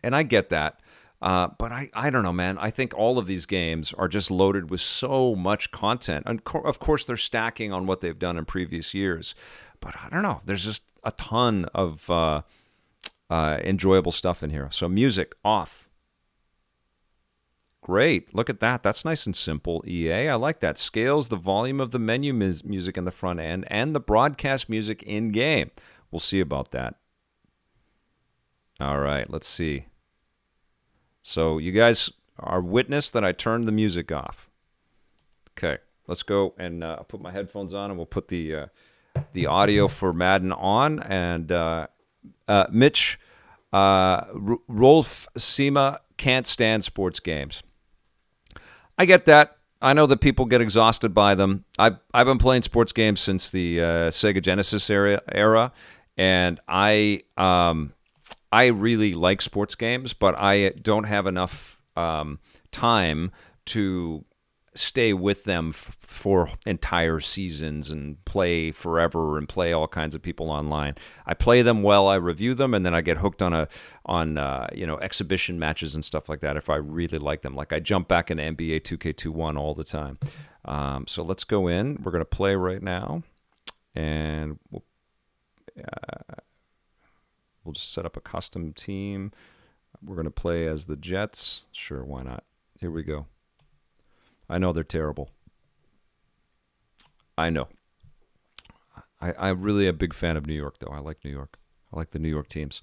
And I get that. But I don't know, man. I think all of these games are just loaded with so much content. And of course, they're stacking on what they've done in previous years. But I don't know. There's just a ton of enjoyable stuff in here. So music off. Great. Look at that. That's nice and simple, EA. I like that. Scales the volume of the menu music in the front end and the broadcast music in-game. We'll see about that. All right, let's see. So you guys are witness that I turned the music off. Okay, let's go, and I'll put my headphones on, and we'll put the audio for Madden on. And Mitch, Rolf Sima can't stand sports games. I get that. I know that people get exhausted by them. I've been playing sports games since the Sega Genesis era. And I really like sports games, but I don't have enough time to stay with them for entire seasons and play forever and play all kinds of people online. I play them well, I review them, and then I get hooked on exhibition matches and stuff like that if I really like them. Like I jump back into NBA 2K21 all the time. So let's go in. We're going to play right now, and we'll just set up a custom team. We're going to play as the Jets. Sure, why not? Here we go. I know they're terrible. I know. I'm really a big fan of New York, though. I like New York. I like the New York teams.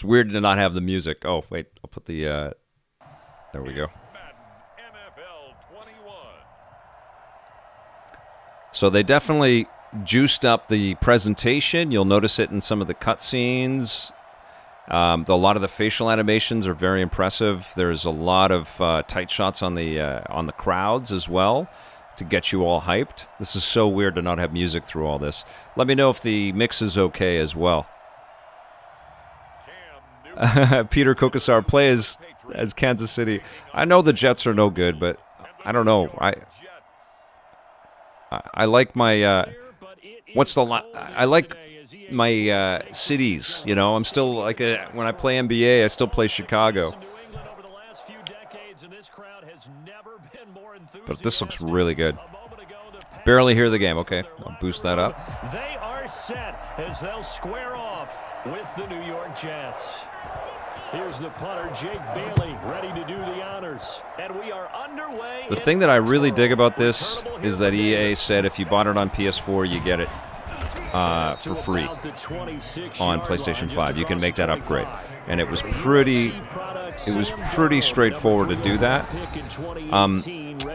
It's weird to not have the music. Oh, wait. I'll put the... there we go. So they definitely juiced up the presentation. You'll notice it in some of the cutscenes. A lot of the facial animations are very impressive. There's a lot of tight shots on the crowds as well to get you all hyped. This is so weird to not have music through all this. Let me know if the mix is okay as well. Peter Kokasar plays as Kansas City. I know the Jets are no good, but I don't know. I like my I like my cities. You know, I'm still like when I play NBA, I still play Chicago. But this looks really good. Barely hear the game. Okay, I'll boost that up. They are set as they'll square off with the New York Jets. Here's the punter, Jake Bailey, ready to do the honors. And we are underway. The thing that I really dig about this is that EA said if you bought it on PS4, you get it for free on PlayStation 5. You can make that upgrade. And it was pretty straightforward to do that.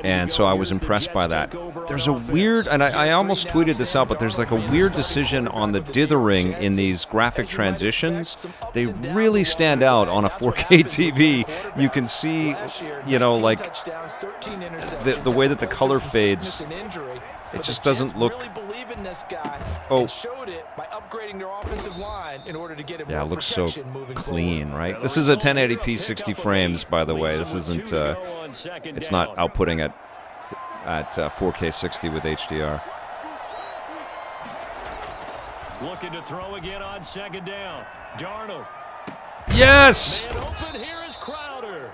And so I was impressed by that. There's a weird, and I almost tweeted this out, but there's like a weird decision on the dithering in these graphic transitions. They really stand out on a 4K TV. You can see, you know, like the way that the color fades. It just doesn't look. Oh. Yeah, it looks so clean, right? This is a 1080p 60 frames, by the way. This isn't. It's not outputting at 4K 60 with HDR. Looking to throw again on second down. Darnold. Yes. And open here is Crowder.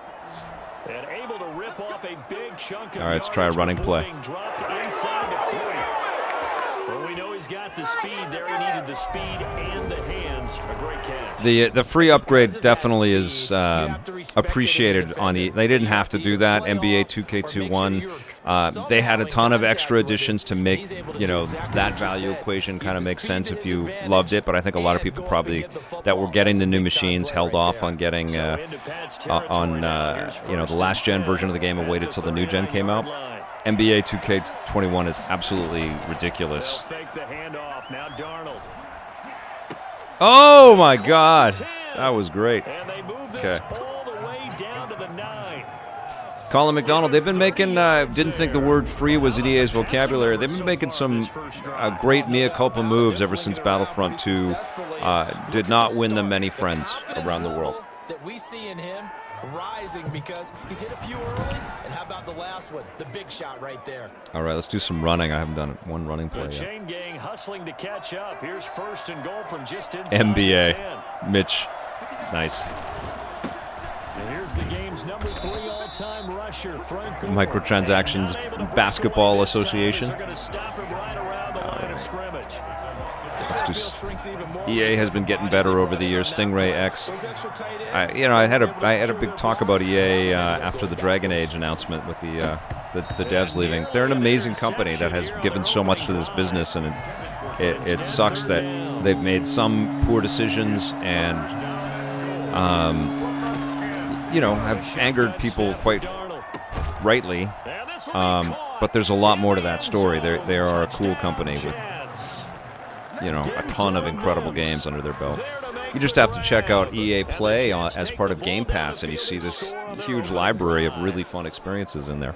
And able to rip off a big chunk of. All right, let's try a running play. Dropped inside the 40. Well, we know he's got the speed there. He needed the speed and the hands. A great catch. The free upgrade definitely is appreciated on the. They didn't have to do that. NBA 2K21. They had a ton of extra additions to make that value equation kind of make sense if you loved it. But I think a lot of people probably that were getting the new machines held off on getting the last gen version of the game and waited till the new gen came out. NBA 2K21 is absolutely ridiculous. Oh my God, that was great. Okay. Colin McDonald, they've been making, didn't think the word free was in EA's vocabulary. They've been making some great mea culpa moves ever since Battlefront 2 did not win them many friends around the world. That we see in him rising because he's hit a few early, and how about the last one, the big shot right there. All right, let's do some running. I haven't done one running play yet. Chain gang hustling to catch up. Here's first and goal from just inside NBA. Mitch, nice. And here's the game's number 3 all-time rusher, Frank Gore. Microtransactions Basketball Association. EA has been getting better over the years. Stingray X. I had a big talk about EA after the Dragon Age announcement with the devs leaving. They're an amazing company that has given so much to this business, and it sucks that they've made some poor decisions and have angered people quite rightly. But there's a lot more to that story. They are a cool company with a ton of incredible games under their belt. You just have to check out EA Play as part of Game Pass, and you see this huge library of really fun experiences in there.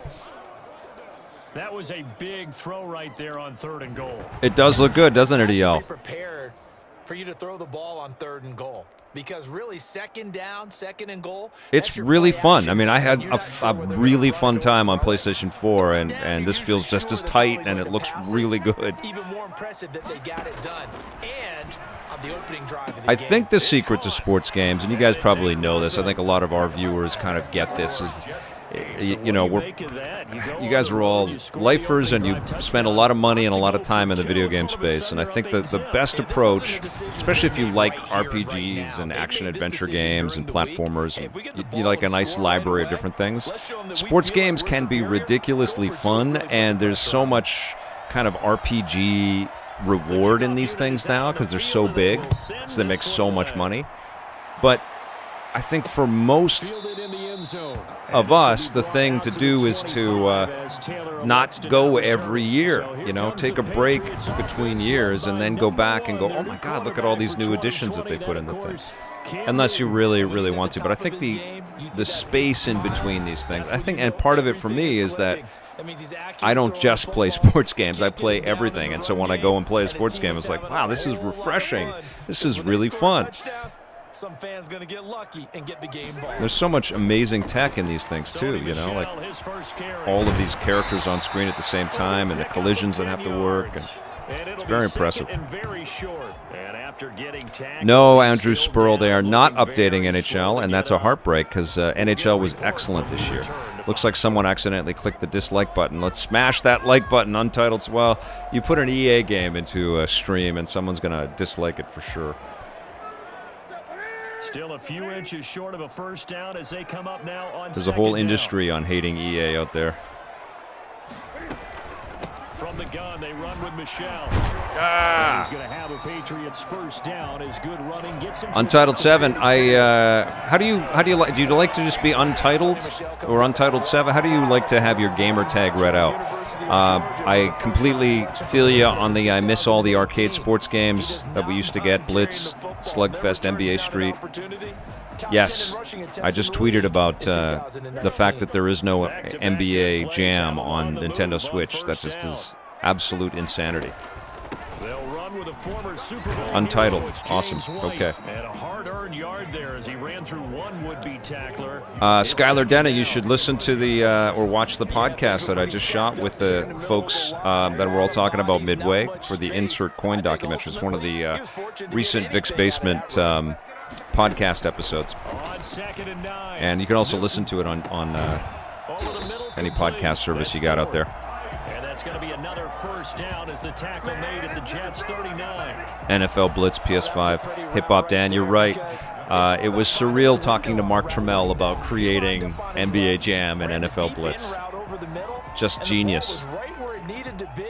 That was a big throw right there on 3rd and goal. It does look good, doesn't it, EL? Prepared for you to throw the ball on 3rd and goal. Because really, second and goal. It's really fun. I mean, I had a really fun time on PlayStation 4, and this feels just as tight, and it looks really good. Even more impressive that they got it done. And on the opening drive of the I game, think the secret to sports games, and you guys probably know this, I think a lot of our viewers kind of get this, is you guys are all lifers, and you spend a lot of money and a lot of time in the video game space. And I think that the best approach, especially if you like RPGs and action-adventure games and platformers, and you like a nice library of different things, sports games can be ridiculously fun, and there's so much kind of RPG reward in these things now because they're so big, so they make so much money. But I think for most of us, the thing to do is to not go every year, take a break between years and then go back and go, oh my God, look at all these new additions that they put in the thing. Unless you really, really want to. But I think the space in between these things, and part of it for me is that I don't just play sports games, I play everything. And so when I go and play a sports game, it's like, wow, this is refreshing. This is really fun. Some fans gonna get lucky and get the game ball. There's so much amazing tech in these things too, like all of these characters on screen at the same time and the collisions that have to work, and it's very impressive. No, Andrew Spurl, they are not updating NHL, and that's a heartbreak because NHL was excellent this year. Looks like someone accidentally clicked the dislike button. Let's smash that like button, Untitled. Well, you put an EA game into a stream and someone's going to dislike it for sure. Still a few inches short of a first down as they come up now on There's a whole industry on hating EA out there. From the gun, they run with Michelle. He's going to have a Patriots first down as good running gets him. Untitled 7. How do you like? Do you like to just be Untitled or Untitled 7? How do you like to have your gamer tag read out? I completely feel you on the I miss all the arcade sports games that we used to get. Blitz, Slugfest, NBA Street. Yes, I just tweeted about the fact that there is no NBA Jam on Nintendo Switch. That just is absolute insanity. Untitled, awesome. Okay. Skylar Denna, you should listen to or watch the podcast that I just shot with the folks that were all talking about Midway for the Insert Coin documentary. It's one of the recent Vic's Basement podcast episodes, and you can also listen to it on any podcast service you got out there. And that's going to be another first down as the tackle made at the Jets 39. NFL Blitz, PS5, Hip Hop Dan, you're right. It was surreal talking to Mark Trammell about creating NBA Jam and NFL Blitz. Just genius.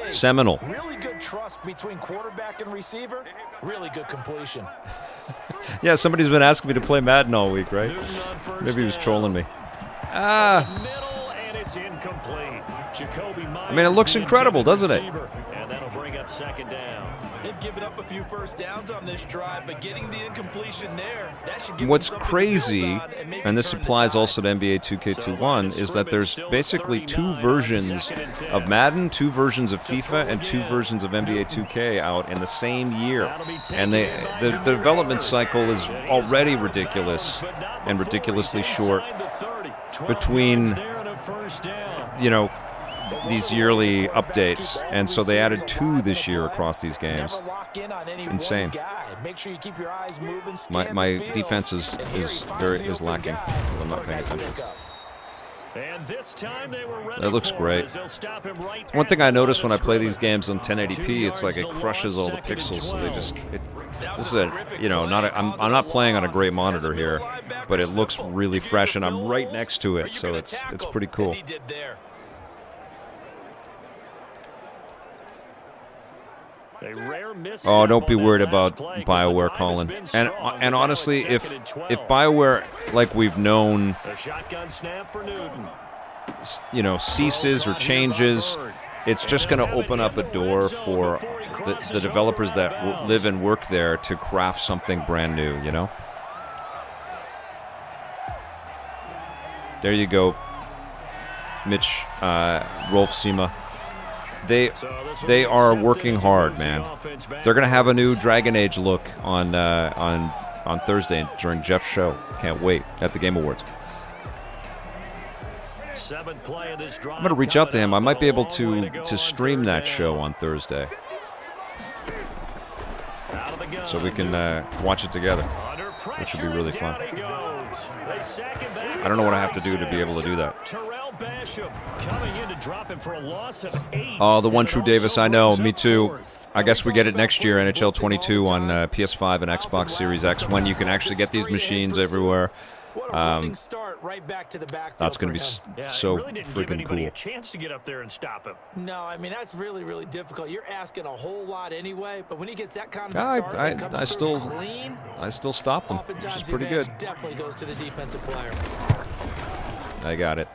Seminal. Really good trust between quarterback and receiver. Really good completion. Yeah, somebody's been asking me to play Madden all week, right? Maybe he was trolling me. I mean, it looks incredible, doesn't it? And that'll bring up second down. They've given up a few first downs on this drive, but getting the incompletion there, that should give What's them something to crazy, build on and this turn the applies tide. also to NBA 2K21, is that there's basically two versions of Madden, two versions of FIFA, and two versions of NBA 2K out in the same year. And the development cycle is already ridiculous and ridiculously short between, these yearly updates, and so they added 2 this year across these games. Insane. My defense is lacking. I'm not paying attention. That looks great. One thing I notice when I play these games on 1080p, it's like it crushes all the pixels. So this is I'm not playing on a great monitor here, but it looks really fresh, and I'm right next to it, so it's pretty cool. Oh, don't be worried about BioWare, Colin. And honestly, if BioWare, like we've known, ceases or changes, it's just going to open up a door for the developers that live and work there to craft something brand new, There you go, Mitch, Rolf Sima. They are working hard, man. They're gonna have a new Dragon Age look on Thursday during Jeff's show. Can't wait at the Game Awards. I'm gonna reach out to him. I might be able to stream that show on Thursday, so we can watch it together, which would be really fun. I don't know what I have to do to be able to do that. Oh, the one true Davis, I know, me too. I guess we get it next year, NHL 22 on PS5 and Xbox Series X, when you can actually get these machines everywhere. What a running start right back to the backfield. That's going to be so really didn't give freaking anybody cool. a chance to get up there and stop him. No, I mean, that's really, really difficult. You're asking a whole lot anyway, but when he gets that kind of Yeah, start and comes I through still clean, stopped him, which oftentimes is the pretty advantage good. definitely goes to the defensive player. I got it.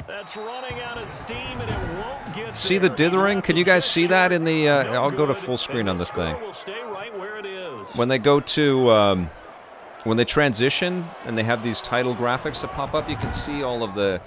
That's running out of steam, and it won't get See the there. dithering? Can you guys see that in the? I'll go to full screen on this thing. Will stay right where it is. When they go to when they transition and they have these title graphics that pop up, you can see all of the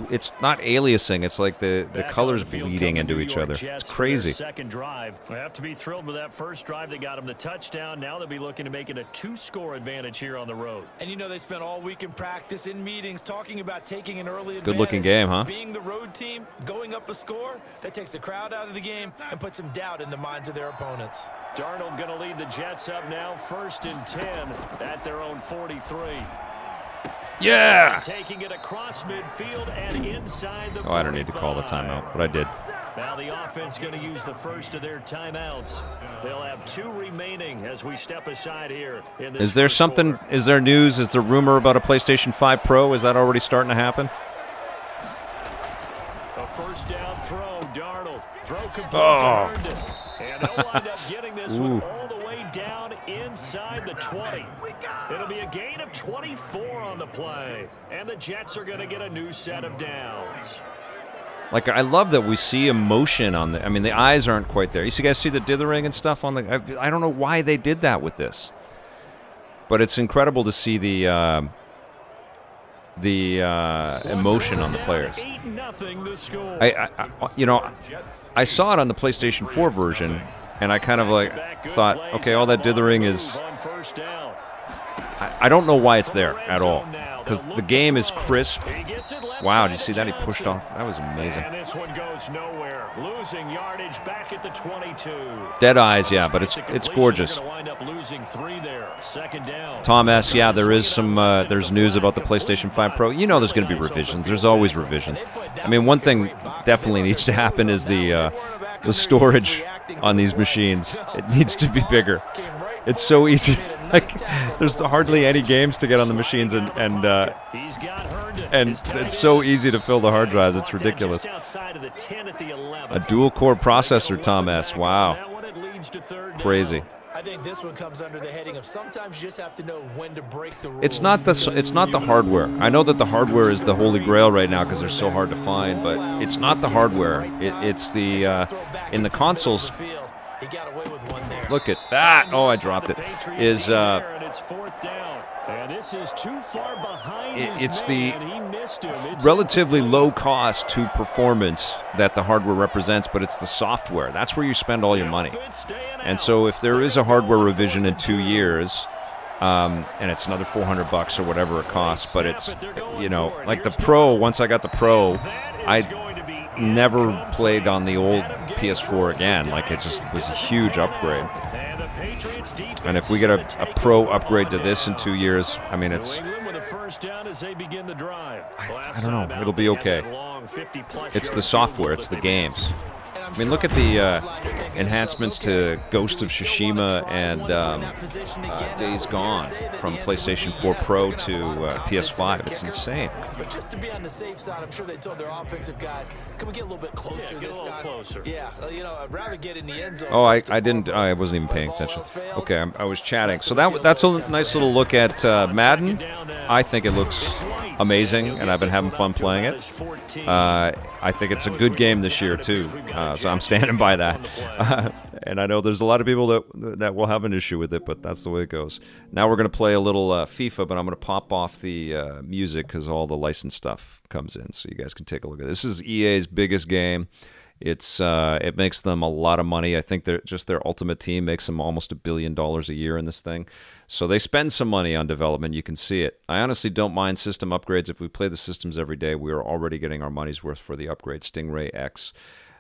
it's not aliasing, it's like the colors bleeding into each other. It's crazy. Second drive. They have to be thrilled with that first drive. They got them the touchdown. Now they'll be looking to make it a 2-score advantage here on the road. And you know, they spent all week in practice, in meetings, talking about taking an early advantage. Good-looking game, huh? Being the road team, going up a score, that takes the crowd out of the game and puts some doubt in the minds of their opponents. Darnold going to lead the Jets up now, 1st and 10 at their own 43. Yeah! Taking it across midfield and inside the 45. Oh, I don't need to call the timeout, but I did. Now the offense going to use the first of their timeouts. They'll have 2 remaining as we step aside here. Is there something, is there news, is there rumor about a PlayStation 5 Pro? Is that already starting to happen? A first down throw, Darnold. Throw complete Oh. to Herndon. And they'll wind up getting this one all the way down inside the 20. It'll be a gain of 24 on the play. And the Jets are going to get a new set of downs. Like, I love that we see emotion on the. I mean, the eyes aren't quite there. You guys see the dithering and stuff on the. I don't know why they did that with this, but it's incredible to see the emotion on the players. 8-0 the score. I saw it on the PlayStation 4 version, and I kind of thought, okay, all that dithering is. I don't know why it's there at all, because the game is crisp. Wow, did you see that? He pushed off. That was amazing. And this one goes nowhere. Losing yardage back at the 22. Dead eyes, yeah, but it's gorgeous. Wind up losing 3 there. Second down. Tom S., yeah, there is some there's news about the PlayStation 5 Pro. You know there's going to be revisions. There's always revisions. I mean, one thing definitely needs to happen is the storage on these machines. It needs to be bigger. It's so easy. Like, there's hardly any games to get on the machines, and it's so easy to fill the hard drives. It's ridiculous. A dual-core processor, Tom S. Wow. Crazy. I think this one comes under the heading of sometimes you just have to know when to break the rules. It's not the hardware. I know that the hardware is the holy grail right now because they're so hard to find, but it's not the hardware. It's the in the consoles. He got away with one there. Look at that. Oh, I dropped it. Is it's 4th down. And this is too far behind it's his the man, and he missed him. It's relatively low cost to performance that the hardware represents, but it's the software. That's where you spend all your money. And so if there is a hardware revision in 2 years, and it's another $400 or whatever it costs, but it's, like the Pro, once I got the Pro, I never played on the old PS4 again. Like, it just was a huge upgrade. And if we get a Pro upgrade to this in 2 years, I mean, it's, I don't know, it'll be okay. It's the software, it's the games. I mean, look at the enhancements to Ghost of Tsushima and Days Gone from PlayStation 4 Pro to PS5. It's insane. But just to be on the safe side, I'm sure they told their offensive guys, "Can we get a little bit closer this time?" Closer. Yeah, I'd rather get in the end zone. Oh, I didn't. I wasn't even paying attention. Okay, I was chatting. So that's a nice little look at Madden. I think it looks amazing, and I've been having fun playing it. I think it's a good game this year too, so I'm standing by that. And I know there's a lot of people that will have an issue with it, but that's the way it goes. Now we're going to play a little FIFA, but I'm going to pop off the music because all the licensed stuff comes in, so you guys can take a look at it. This is EA's biggest game. It makes them a lot of money. I think their Ultimate Team makes them almost $1 billion a year in this thing. So they spend some money on development. You can see it. I honestly don't mind system upgrades. If we play the systems every day, we are already getting our money's worth for the upgrade. Stingray X.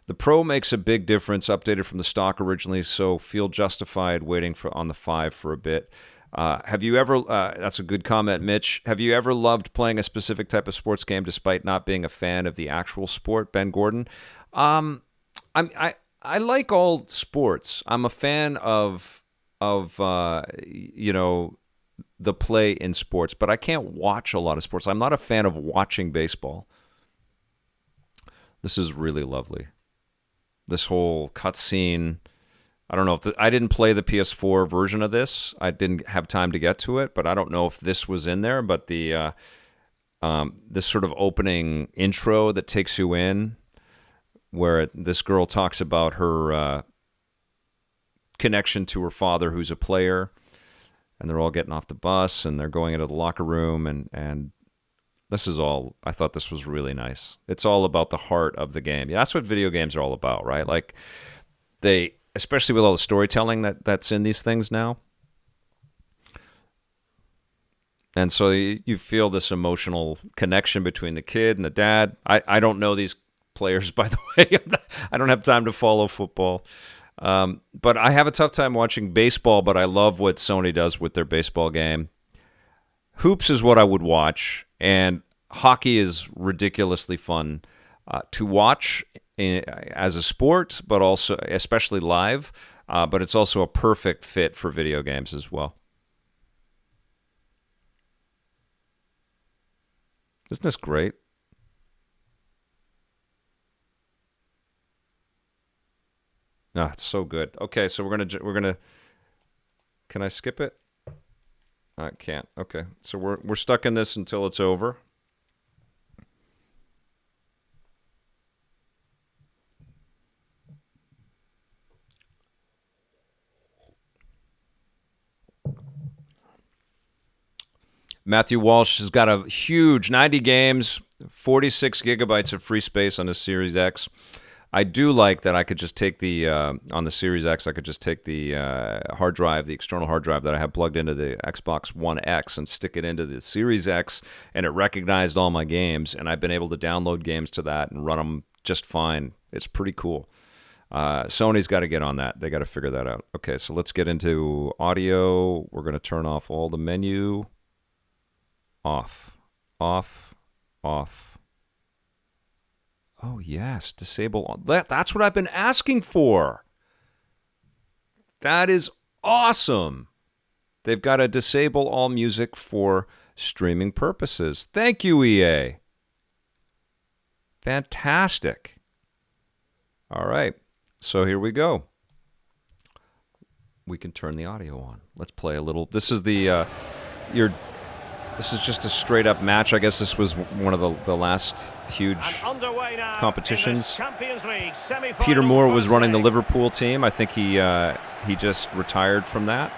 The Pro makes a big difference, updated from the stock originally, so feel justified waiting on the 5 for a bit. Have you ever, that's a good comment, Mitch, have you ever loved playing a specific type of sports game despite not being a fan of the actual sport, Ben Gordon? I like all sports. I'm a fan of the play in sports, but I can't watch a lot of sports. I'm not a fan of watching baseball. This is really lovely. This whole cutscene. I don't know if I didn't play the PS4 version of this. I didn't have time to get to it, but I don't know if this was in there. But the this sort of opening intro that takes you in, where this girl talks about her connection to her father, who's a player, and they're all getting off the bus and they're going into the locker room, and this is all. I thought this was really nice. It's all about the heart of the game. Yeah, that's what video games are all about, right? Like they, especially with all the storytelling that's in these things now. And so you feel this emotional connection between the kid and the dad. I don't know these players, by the way. I don't have time to follow football. But I have a tough time watching baseball, but I love what Sony does with their baseball game. Hoops is what I would watch, and hockey is ridiculously fun to watch as a sport, but also especially live. But it's also a perfect fit for video games as well. Isn't this great? Ah, it's so good. Okay, so we're gonna. Can I skip it? I can't. Okay, so we're stuck in this until it's over. Matthew Walsh has got a huge 90 games, 46 gigabytes of free space on his Series X. I do like that I could just take the, on the Series X, I could just take the hard drive, the external hard drive that I have plugged into the Xbox One X and stick it into the Series X, and it recognized all my games, and I've been able to download games to that and run them just fine. It's pretty cool. Sony's got to get on that. They got to figure that out. Okay, so let's get into audio. We're going to turn off all the menu. Off. Oh, yes, disable. That's what I've been asking for. That is awesome. They've got to disable all music for streaming purposes. Thank you, EA. Fantastic. All right, so here we go. We can turn the audio on. Let's play a little. This is the This is just a straight-up match. I guess this was one of the last huge competitions. Peter Moore was running the Liverpool team. I think he just retired from that.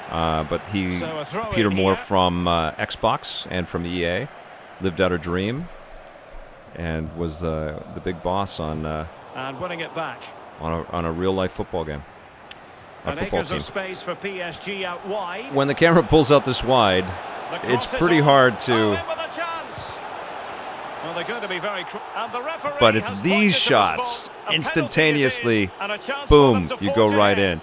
But Peter Moore from Xbox and from EA, lived out a dream, and was the big boss on and winning it back on a real-life football game. Football team. Space for PSG out wide. When the camera pulls out this wide, it's pretty hard to. But it's these shots instantaneously. Boom, you go right in.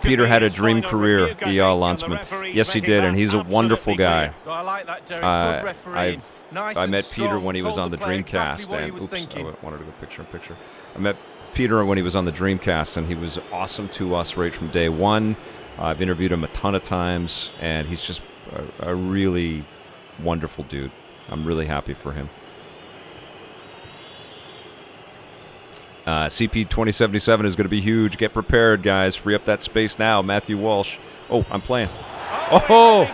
Peter had a dream career, Eyal Landsman. Yes, he did, and he's a wonderful guy. I met Peter when he was on the Dreamcast, and oops, I wanted to go picture-in-picture. I met Peter when he was on the Dreamcast, and he was awesome to us right from day one. I've interviewed him a ton of times, and he's just a really wonderful dude. I'm really happy for him. CP 2077 is going to be huge. Get prepared, guys. Free up that space now. Matthew Walsh. Oh, I'm playing. Oh!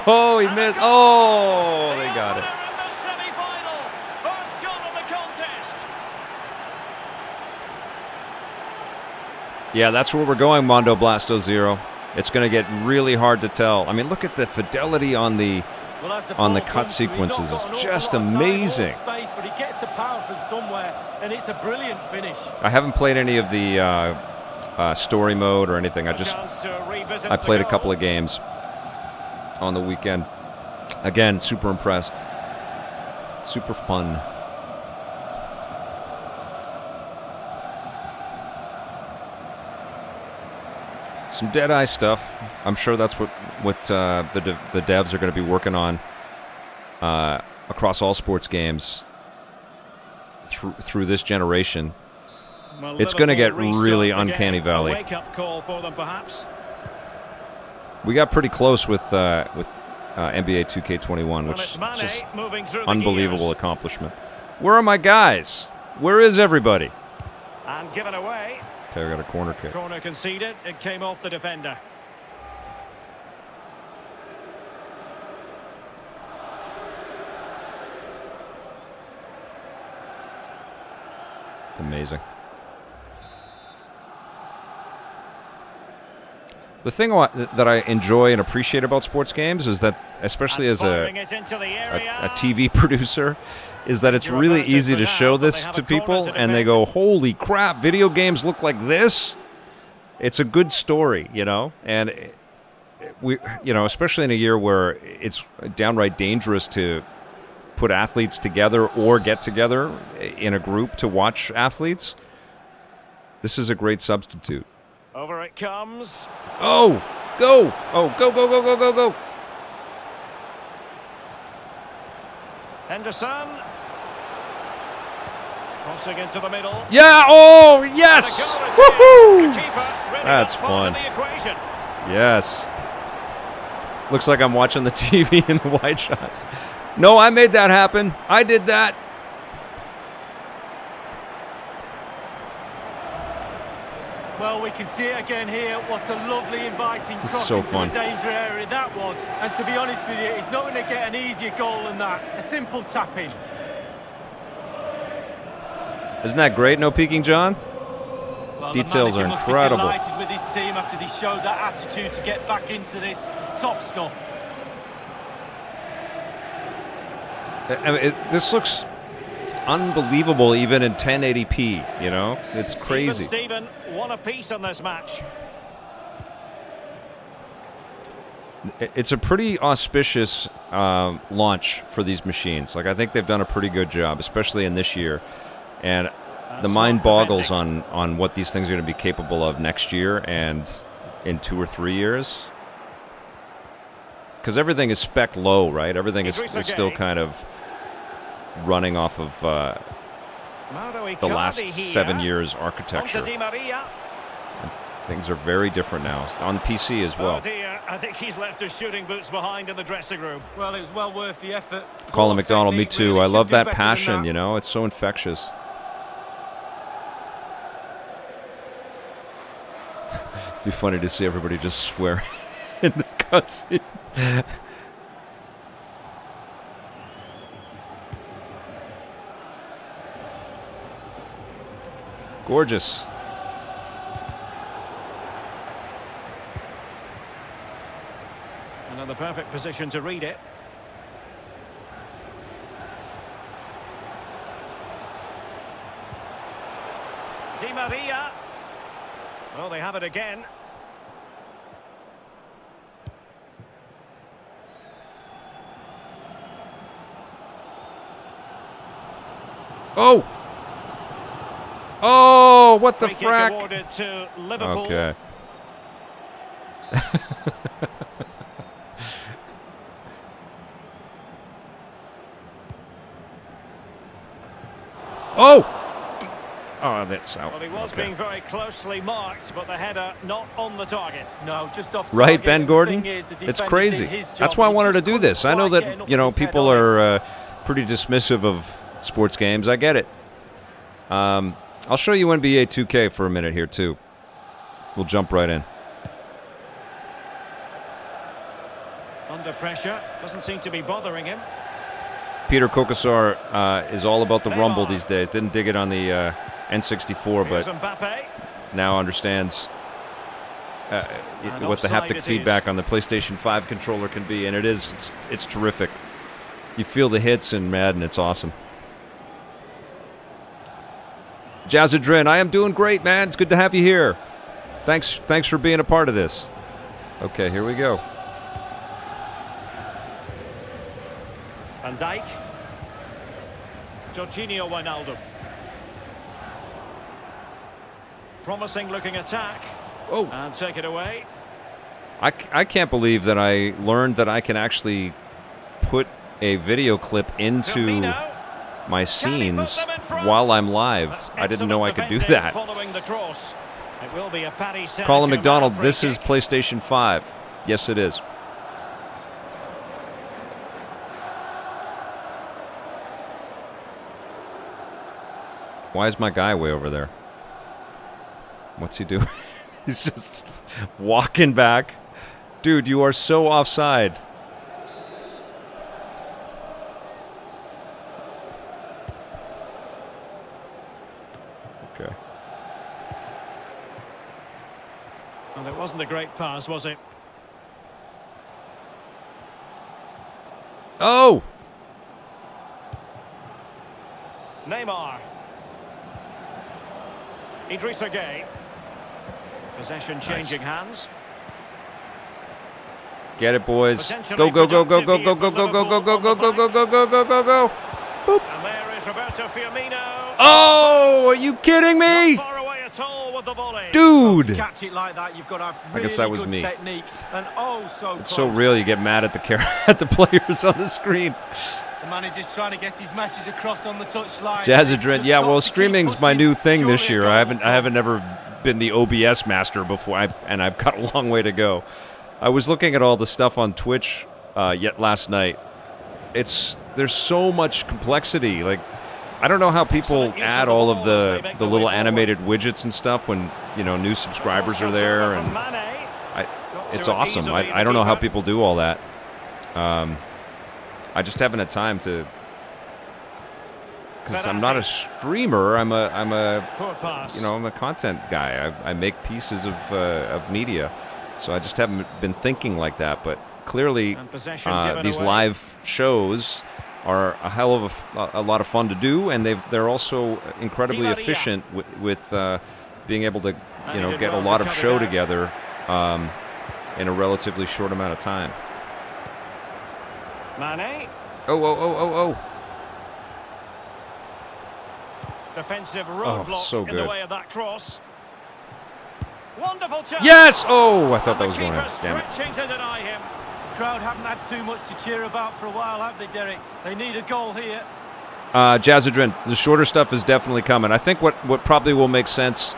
Oh, he missed. Oh, they got it. Yeah, that's where we're going, Mondo Blasto Zero. It's going to get really hard to tell. I mean, look at the fidelity on the cut sequences. It's just amazing. I haven't played any of the story mode or anything. I played a couple of games on the weekend. Again, super impressed. Super fun. Some Deadeye stuff. I'm sure that's what the devs are going to be working on across all sports games through this generation. Well, it's going to get really uncanny valley. Wake-up call for them, perhaps. We got pretty close with NBA 2K21, which is just unbelievable accomplishment. Where are my guys? Where is everybody? And given away. Okay, we got a corner kick. Corner conceded. It came off the defender. It's amazing. The thing that I enjoy and appreciate about sports games is that, especially as a TV producer, is that it's really easy to show this to people and they go, holy crap, video games look like this? It's a good story, you know? And we, you know, especially in a year where it's downright dangerous to put athletes together or get together in a group to watch athletes, this is a great substitute. Over it comes. Oh, go! Oh, go, go, go, go, go, go! Henderson. Crossing into the middle. Yeah! Oh, yes! Woohoo! That's fun. Yes. Looks like I'm watching the TV in the wide shots. No, I made that happen. I did that. Well, we can see it again here. What a lovely, inviting cross so into fun. the danger area that was. And to be honest with you, he's not going to get an easier goal than that. A simple tap-in. Isn't that great? No peeking, John? Well, Details are incredible. The manager must be delighted with his team after they showed that attitude to get back into this top stuff. I mean, this looks unbelievable even in 1080p, you know? It's crazy. Steven, one apiece on this match. It's a pretty auspicious launch for these machines. Like, I think they've done a pretty good job, especially in this year. And the mind boggles on what these things are going to be capable of next year and in 2 or 3 years. Because everything is spec low, right? Everything is still kind of running off of the last 7 years architecture. Things are very different now on PC as well. Oh dear, I think he's left his shooting boots behind in the dressing room. Well, it was well worth the effort. Colin McDonald, me too. Really I love should do that better passion, than that. you know? It's so infectious. It'd be funny to see everybody just swear in the cutscene. Gorgeous. Another perfect position to read it. Di Maria. Well, they have it again. Oh! Oh, what the Free kick frack? awarded to Liverpool. Okay. Oh! Oh, that's out. Well, he was Okay. being very closely marked, but the header not on the target. No, just off Right, target. Ben The Gordon? thing is, the It's defender crazy. did his job. That's why I He wanted to just do couldn't this. I know quite get that, enough you know, of his head people on it. are pretty dismissive of sports games. I get it. I'll show you NBA 2K for a minute here, too. We'll jump right in. Under pressure, doesn't seem to be bothering him. Peter Kokosar is all about the rumble these days. Didn't dig it on the N64, Here's but Mbappe. now understands what the offside haptic it feedback on the PlayStation 5 controller can be, and it's terrific. You feel the hits in Madden. It's awesome. Jazzadrin, I am doing great, man. It's good to have you here. Thanks for being a part of this. Okay, here we go. Van Dijk. Jorginho Wijnaldum. Promising looking attack. Oh. And take it away. I can't believe that I learned that I can actually put a video clip into Firmino. my scenes while I'm live. I didn't know I could do that. Following the cross. It will be a Paris Colin Saint-Germain McDonald, free this is kick. PlayStation 5. Yes, it is. Why is my guy way over there? What's he doing? He's just walking back. Dude, you are so offside. Okay. Well, it wasn't a great pass, was it? Oh! Neymar. Idrissa Gueye. Possession changing hands. Get it, boys. Go, go, go, go, go, go, go, go, go, go, go, go, go, go, go, go, go, go, go. Boop. And there is Roberto Firmino. Oh, are you kidding me? Not far away at all with the volley. Dude. To catch it like that, you've got to have really I guess that was good me. technique. And so It's so real you get mad at the players on the screen. The manager's trying to get his message across on the touchline. Jazzadrin, yeah, well, streaming's my new thing this year. I haven't ever been the OBS master before, and I've got a long way to go. I was looking at all the stuff on Twitch yet last night. There's so much complexity. Like, I don't know how people add all of the little animated widgets and stuff when new subscribers are there, and it's awesome. I don't know how people do all that. I just haven't had time to, because I'm not a streamer. I'm a content guy. I make pieces of media, so I just haven't been thinking like that. But clearly, these live shows are a hell of a lot of fun to do, and they're also incredibly efficient with being able to get a lot of show together in a relatively short amount of time. Mane. Oh. Defensive roadblock so in the good. way of that cross. Wonderful chance. Yes! Oh, I thought that was going in. Damn it. Stretching to deny him. The crowd haven't had too much to cheer about for a while, have they, Derek? They need a goal here. Jazzadrin, the shorter stuff is definitely coming. I think what probably will make sense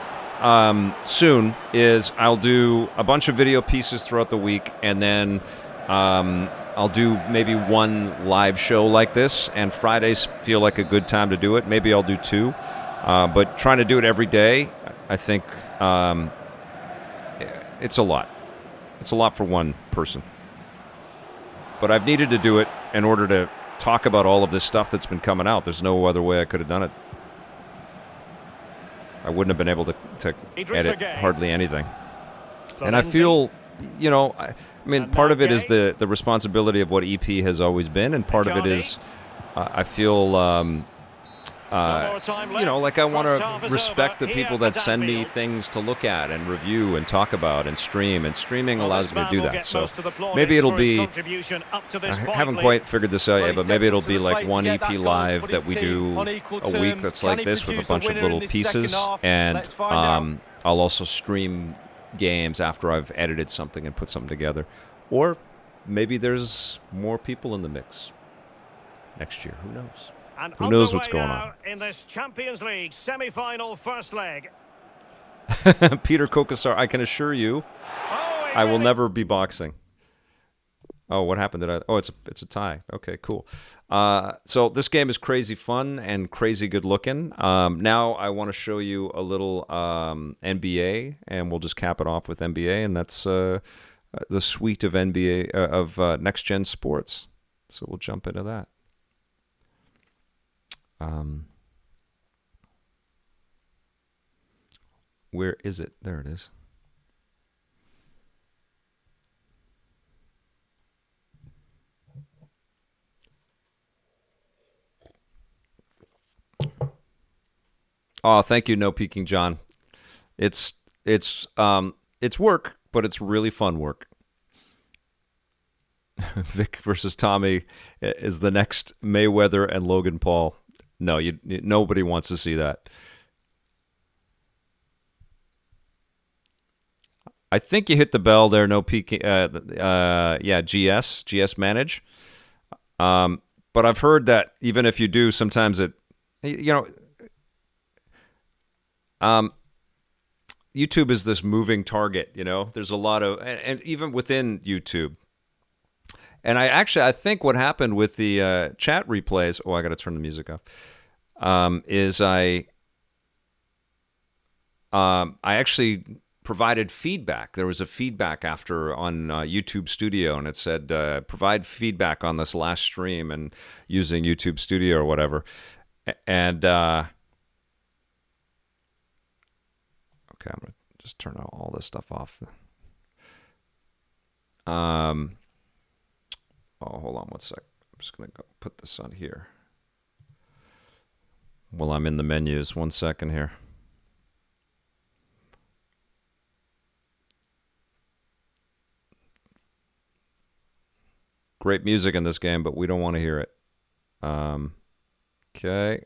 soon is I'll do a bunch of video pieces throughout the week, and then I'll do maybe one live show like this, and Fridays feel like a good time to do it. Maybe I'll do two. But trying to do it every day, I think it's a lot. It's a lot for one person. But I've needed to do it in order to talk about all of this stuff that's been coming out. There's no other way I could have done it. I wouldn't have been able to edit hardly anything. And I feel, I mean, part of it is the responsibility of what EP has always been, and part of it is I feel, like I want to respect the people that send me things to look at and review and talk about and stream, and streaming allows me to do that. So maybe it'll be, I haven't quite figured this out yet, but maybe it'll be like one EP live that we do a week that's like this with a bunch of little pieces, and I'll also stream games after I've edited something and put something together. Or maybe there's more people in the mix next year. Who knows? And who knows what's going on? In this Champions League semi-final first leg. Peter Kokasar, I can assure you, I will never be boxing. Oh, what happened? It's a tie. Okay, cool. So this game is crazy fun and crazy good looking. Now I want to show you a little NBA, and we'll just cap it off with NBA, and that's the suite of NBA of next gen sports. So we'll jump into that. Where is it? There it is. Oh, thank you, No Peeking John. It's work, but it's really fun work. Vic versus Tommy is the next Mayweather and Logan Paul. No, nobody wants to see that. I think you hit the bell there. No peeking. GS manage. But I've heard that even if you do, sometimes YouTube is this moving target, you know? There's a lot of, and even within YouTube. And I think what happened with the chat replays, I got to turn the music off, is I actually provided feedback. There was a feedback after on YouTube Studio, and it said, provide feedback on this last stream and using YouTube Studio or whatever. And, okay, I'm going to just turn all this stuff off. Hold on one sec. I'm just going to go put this on here. While I'm in the menus, 1 second here. Great music in this game, but we don't want to hear it. Okay.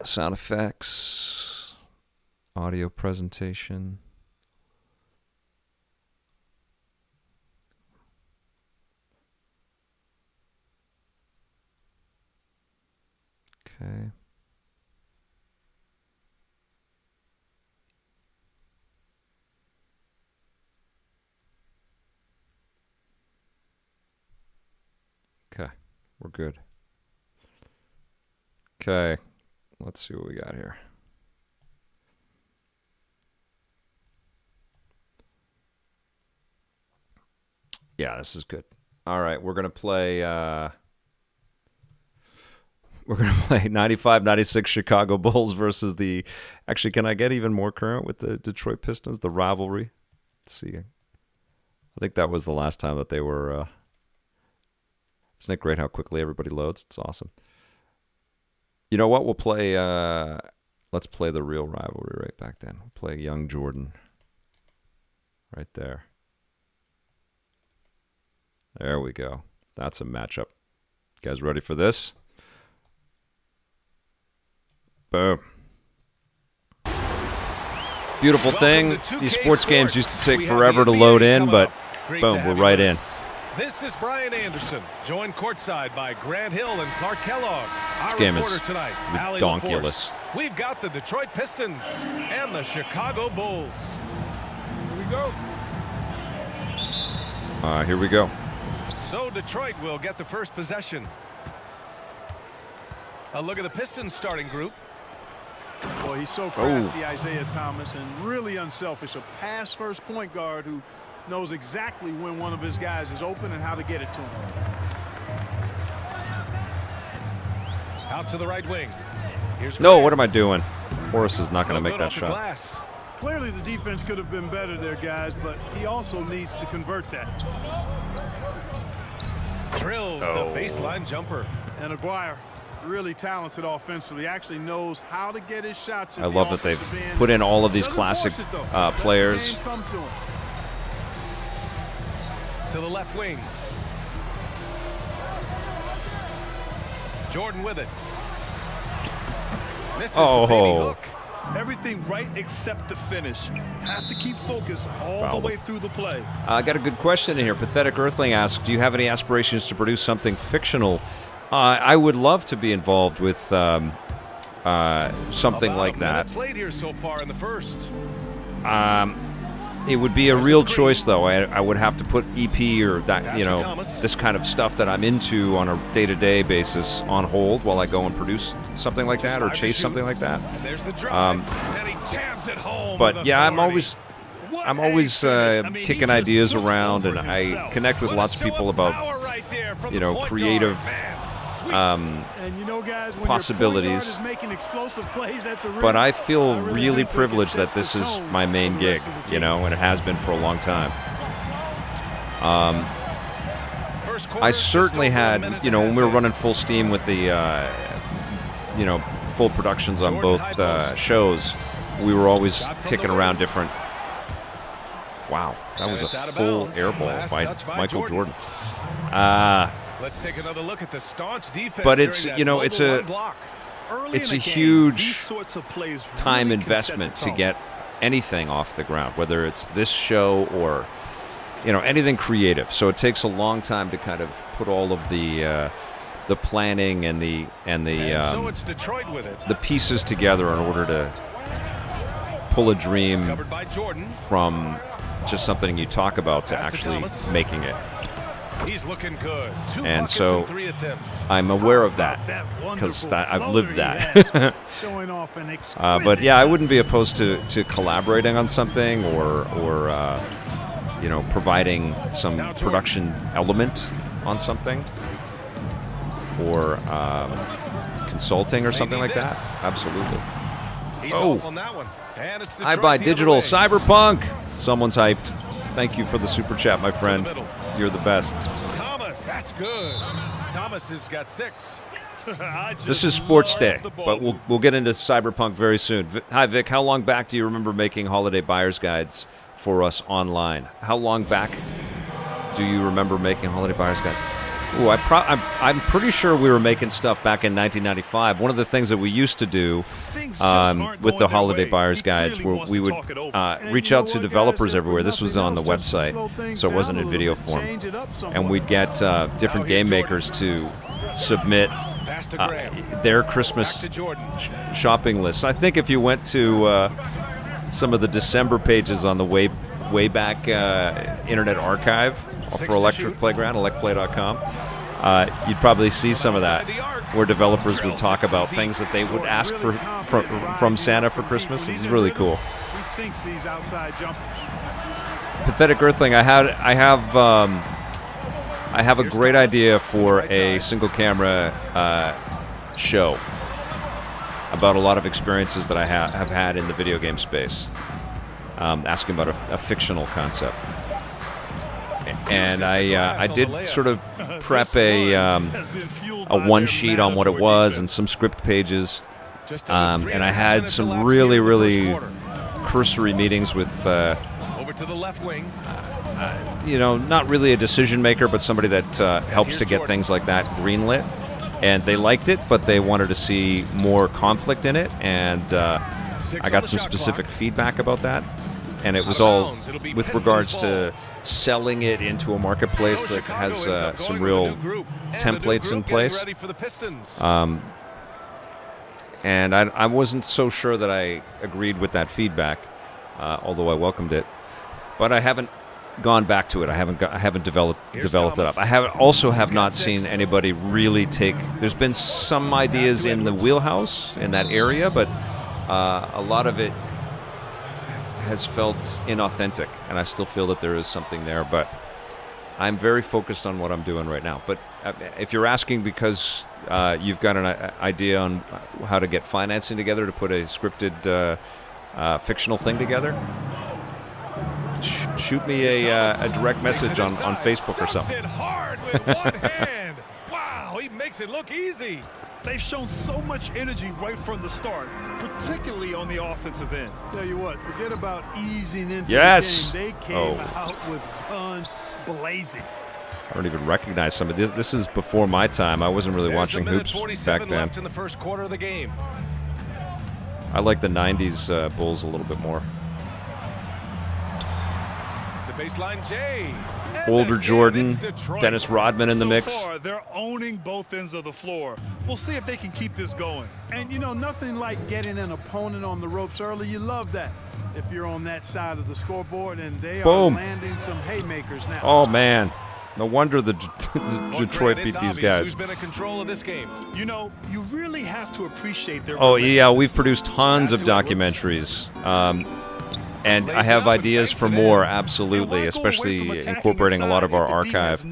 Sound effects. Audio presentation. Okay. Okay, we're good. Okay, let's see what we got here. Yeah, this is good. All right, we're going to play 95-96 Chicago Bulls versus the... Actually, can I get even more current with the Detroit Pistons, the rivalry? Let's see. I think that was the last time that they were... Isn't it great how quickly everybody loads? It's awesome. You know what? We'll play... let's play the real rivalry right back then. We'll play Young Jordan. Right there. There we go. That's a matchup. You guys ready for this? Boom. Beautiful thing. These sports games used to take forever to load in, but boom, we're right in. This is Brian Anderson, joined courtside by Grant Hill and Clark Kellogg. This game is redonkulous. We've got the Detroit Pistons and the Chicago Bulls. Here we go. Here we go. So Detroit will get the first possession. A look at the Pistons starting group. Boy, he's so crafty, Isaiah Thomas, and really unselfish. A pass-first point guard who knows exactly when one of his guys is open and how to get it to him. Out to the right wing. Here's no, what am I doing? Horace is not going to make that shot. Glass. Clearly the defense could have been better there, guys, but he also needs to convert that. Drills the baseline jumper. And Aguirre, really talented offensively, actually knows how to get his shots. I love that they've put in all of these classic players. To the left wing. Jordan with it. Misses the baby hook. Everything right except the finish. Have to keep focused all the way through the play. I got a good question in here. Pathetic Earthling asks, do you have any aspirations to produce something fictional? I would love to be involved with something like that. Played here so far in the first. It would be a real choice, though. I would have to put EP or that, you know, this kind of stuff that I'm into on a day-to-day basis on hold while I go and produce something like that or chase something like that. But yeah, I'm always kicking ideas around, and I connect with lots of people about, you know, creative possibilities. But I feel really privileged that this is my main gig, you know, and it has been for a long time. I certainly had, you know, when we were running full steam with the, you know, full productions on both shows, we were always kicking around different. Wow, that was a full air ball by Michael Jordan. Let's take another look at the staunch defense. But it's, you know, it's a huge time investment to get anything off the ground, whether it's this show or, you know, anything creative. So it takes a long time to kind of put all of the planning and the so it's Detroit with it. The pieces together in order to pull a dream Covered by Jordan. from just something you talk about to actually making it. He's looking good. 2 And buckets so in 3 attempts. I'm aware of that because I've lived that. Showing off an But yeah, I wouldn't be opposed to collaborating on something or providing some production element on something or consulting or something like that. Absolutely. He's Oh. off on that one. And it's I Detroit buy the digital other way. Cyberpunk. Someone's hyped. Thank you for the super chat, my friend. middle. You're the best. Thomas, that's good. Thomas has got 6. This is Sports Day, but we'll get into Cyberpunk very soon. Hi, Vic. How long back do you remember making holiday buyer's guides for us online? How long back do you remember making holiday buyer's guides? Ooh, I'm pretty sure we were making stuff back in 1995. One of the things that we used to do with the holiday buyer's guides were we would reach out to developers everywhere. This was on the website, so it wasn't in video form. And we'd get different game makers to submit Pass to Graham. their Back Christmas to Jordan. shopping lists. I think if you went to some of the December pages on the way back Internet Archive for Electric Playground, electplay.com, you'd probably see some of that, where developers would talk about things that they would ask from Santa for Christmas. It was really cool. He sinks these outside jumpers. Pathetic Earthling. I have a great idea for a single camera show about a lot of experiences that I have had in the video game space. Asking about a fictional concept. And I did sort of prep a one sheet on what it was and some script pages. And I had some really, really cursory meetings with, Over to the left wing. not really a decision maker, but somebody that helps to get things like that greenlit. And they liked it, but they wanted to see more conflict in it. And I got some specific feedback about that. And it was all with regards to selling it into a marketplace that has some real templates in place. And I wasn't so sure that I agreed with that feedback, although I welcomed it. But I haven't gone back to it. I haven't developed it up. I have not seen anybody really take. There's been some ideas in the wheelhouse in that area, but a lot of it has felt inauthentic, and I still feel that there is something there, but I'm very focused on what I'm doing right now. But if you're asking because you've got an idea on how to get financing together to put a scripted fictional thing together, shoot me a direct message on Facebook or something. It hard with one hand. Wow, he makes it look easy. They've shown so much energy right from the start, particularly on the offensive end. Tell you what, forget about easing into Yes. the game. They came out with guns blazing. I don't even recognize some of this. This is before my time. I wasn't really watching hoops back then. Left in the first quarter of the game. I like the 90s Bulls a little bit more. The baseline J. Older Jordan, It's Detroit. Dennis Rodman in the So mix. far, they're owning both ends of the floor. We'll see if they can keep this going. And nothing like getting an opponent on the ropes early. You love that if you're on that side of the scoreboard, and they Boom. are landing some haymakers now. Oh, man. No wonder the Detroit beat these guys. Who's been in control of this game? You really have to appreciate their Oh, yeah, we've produced tons of documentaries. And I have ideas for more, absolutely, especially incorporating a lot of our archive.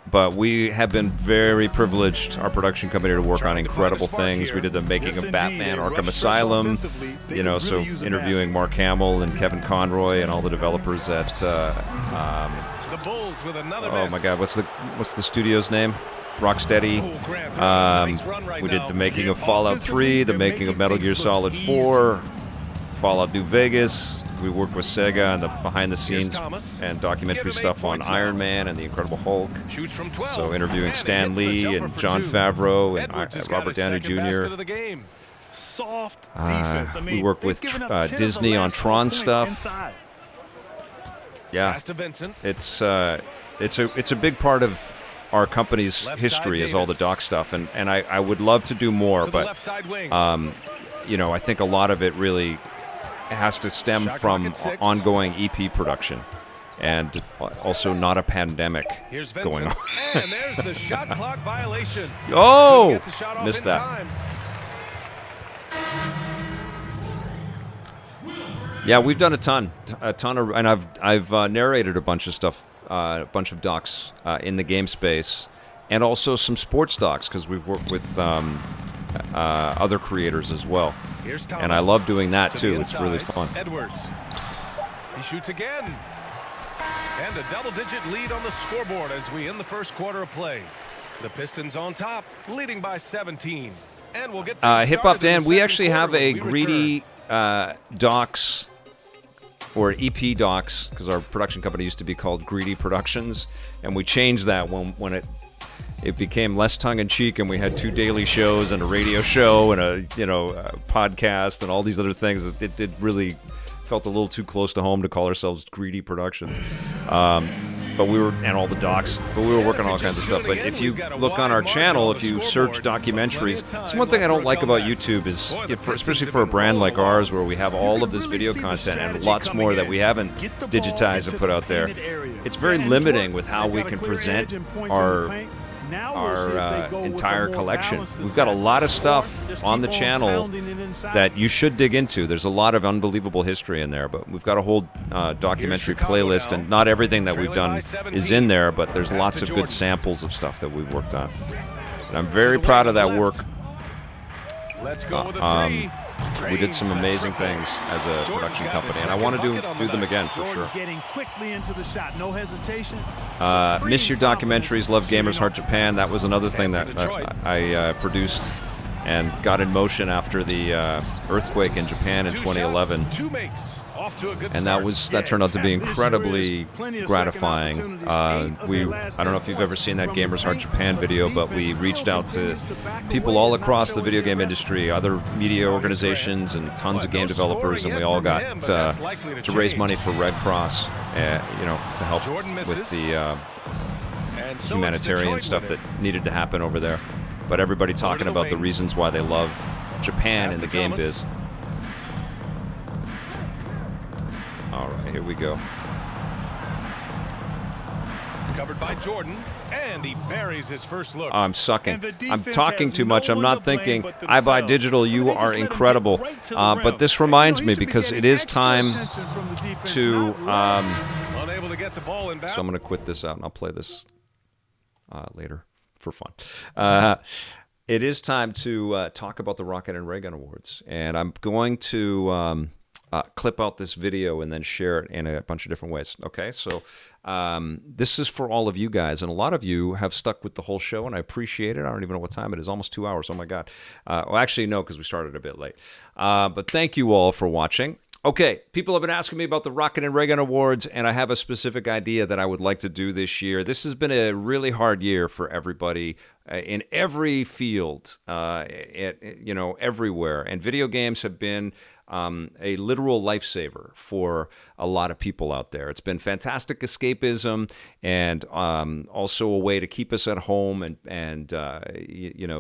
But we have been very privileged, our production company, to work on incredible things. We did the making of Batman Arkham Asylum, so interviewing Mark Hamill and Kevin Conroy and all the developers at, The Bulls with another oh miss. my God, what's the studio's name? Rocksteady. We did the making of Fallout 3, the making of Metal Gear Solid 4, Fallout New Vegas. We worked with Sega on the behind-the-scenes and documentary stuff on Iron Man and the Incredible Hulk. Shoots from 12. So interviewing And Stan hits the Lee jumper and for Jon 2. Favreau and Edwards has got Robert his Downey second basket Jr. of the game. Soft defense. We work with they've given up 10 of the Disney on last 12 Tron points stuff. inside. Yeah, Pass to Vincent. it's a big part of our company's Left history side is all the Davis. doc stuff, and I would love to do more, To the but left side wing. I think a lot of it really has to stem from ongoing EP production. And also not a pandemic going on. And there's the shot clock violation. Oh! Missed that. Yeah, we've done a ton of, and I've narrated a bunch of stuff, a bunch of docs in the game space, and also some sports docs because we've worked with other creators as well. And I love doing that too. It's really fun. Edwards. He shoots again. And a double-digit lead on the scoreboard as we end the first quarter of play. The Pistons on top, leading by 17. And we'll get Hip Hop Dan, we actually have a Greedy docs or EP docs because our production company used to be called Greedy Productions, and we changed that when it became less tongue-in-cheek and we had 2 daily shows and a radio show and a podcast and all these other things. It did really felt a little too close to home to call ourselves Greedy Productions. But we were, and all the docs, but we were working on all kinds of stuff. But if you look on our channel, if you search documentaries, it's one thing I don't like about YouTube is, especially for a brand like ours where we have all of this video content and lots more that we haven't digitized and put out there, it's very limiting with how we can present our entire collection. We've got a lot of stuff on the channel that you should dig into. There's a lot of unbelievable history in there, but we've got a whole documentary playlist, and not everything that we've done is in there, but there's lots of good samples of stuff that we've worked on. And I'm very proud of that work. We did some amazing things as a production company, and I want to do them again for sure. Miss your documentaries, love Gamers Heart Japan. That was another thing that I produced and got in motion after the earthquake in Japan in 2011. And that turned out to be incredibly gratifying. I don't know if you've ever seen that Gamers Heart Japan video, but we reached out to people all across the video game industry, other media organizations, and tons of game developers, and we all got to raise money for Red Cross, to help with the humanitarian stuff that needed to happen over there. But everybody talking about the reasons why they love Japan in the game biz. All right, here we go. Covered by Jordan, and he buries his first look. I'm sucking. I'm talking too much. I'm not thinking. I buy digital. You are incredible. But this reminds me because it is time to. Unable to get the ball in bounds. So I'm going to quit this out and I'll play this later for fun. It is time to talk about the Rocket and Reagan Awards, and I'm going to. Clip out this video and then share it in a bunch of different ways. Okay, so this is for all of you guys, and a lot of you have stuck with the whole show, and I appreciate it. I don't even know what time it is. Almost 2 hours. Oh my God. Well, actually, no, because we started a bit late. But thank you all for watching. Okay, people have been asking me about the Rocket and Reagan Awards, and I have a specific idea that I would like to do this year. This has been a really hard year for everybody in every field, everywhere. And video games have been a literal lifesaver for a lot of people out there. It's been fantastic escapism and also a way to keep us at home and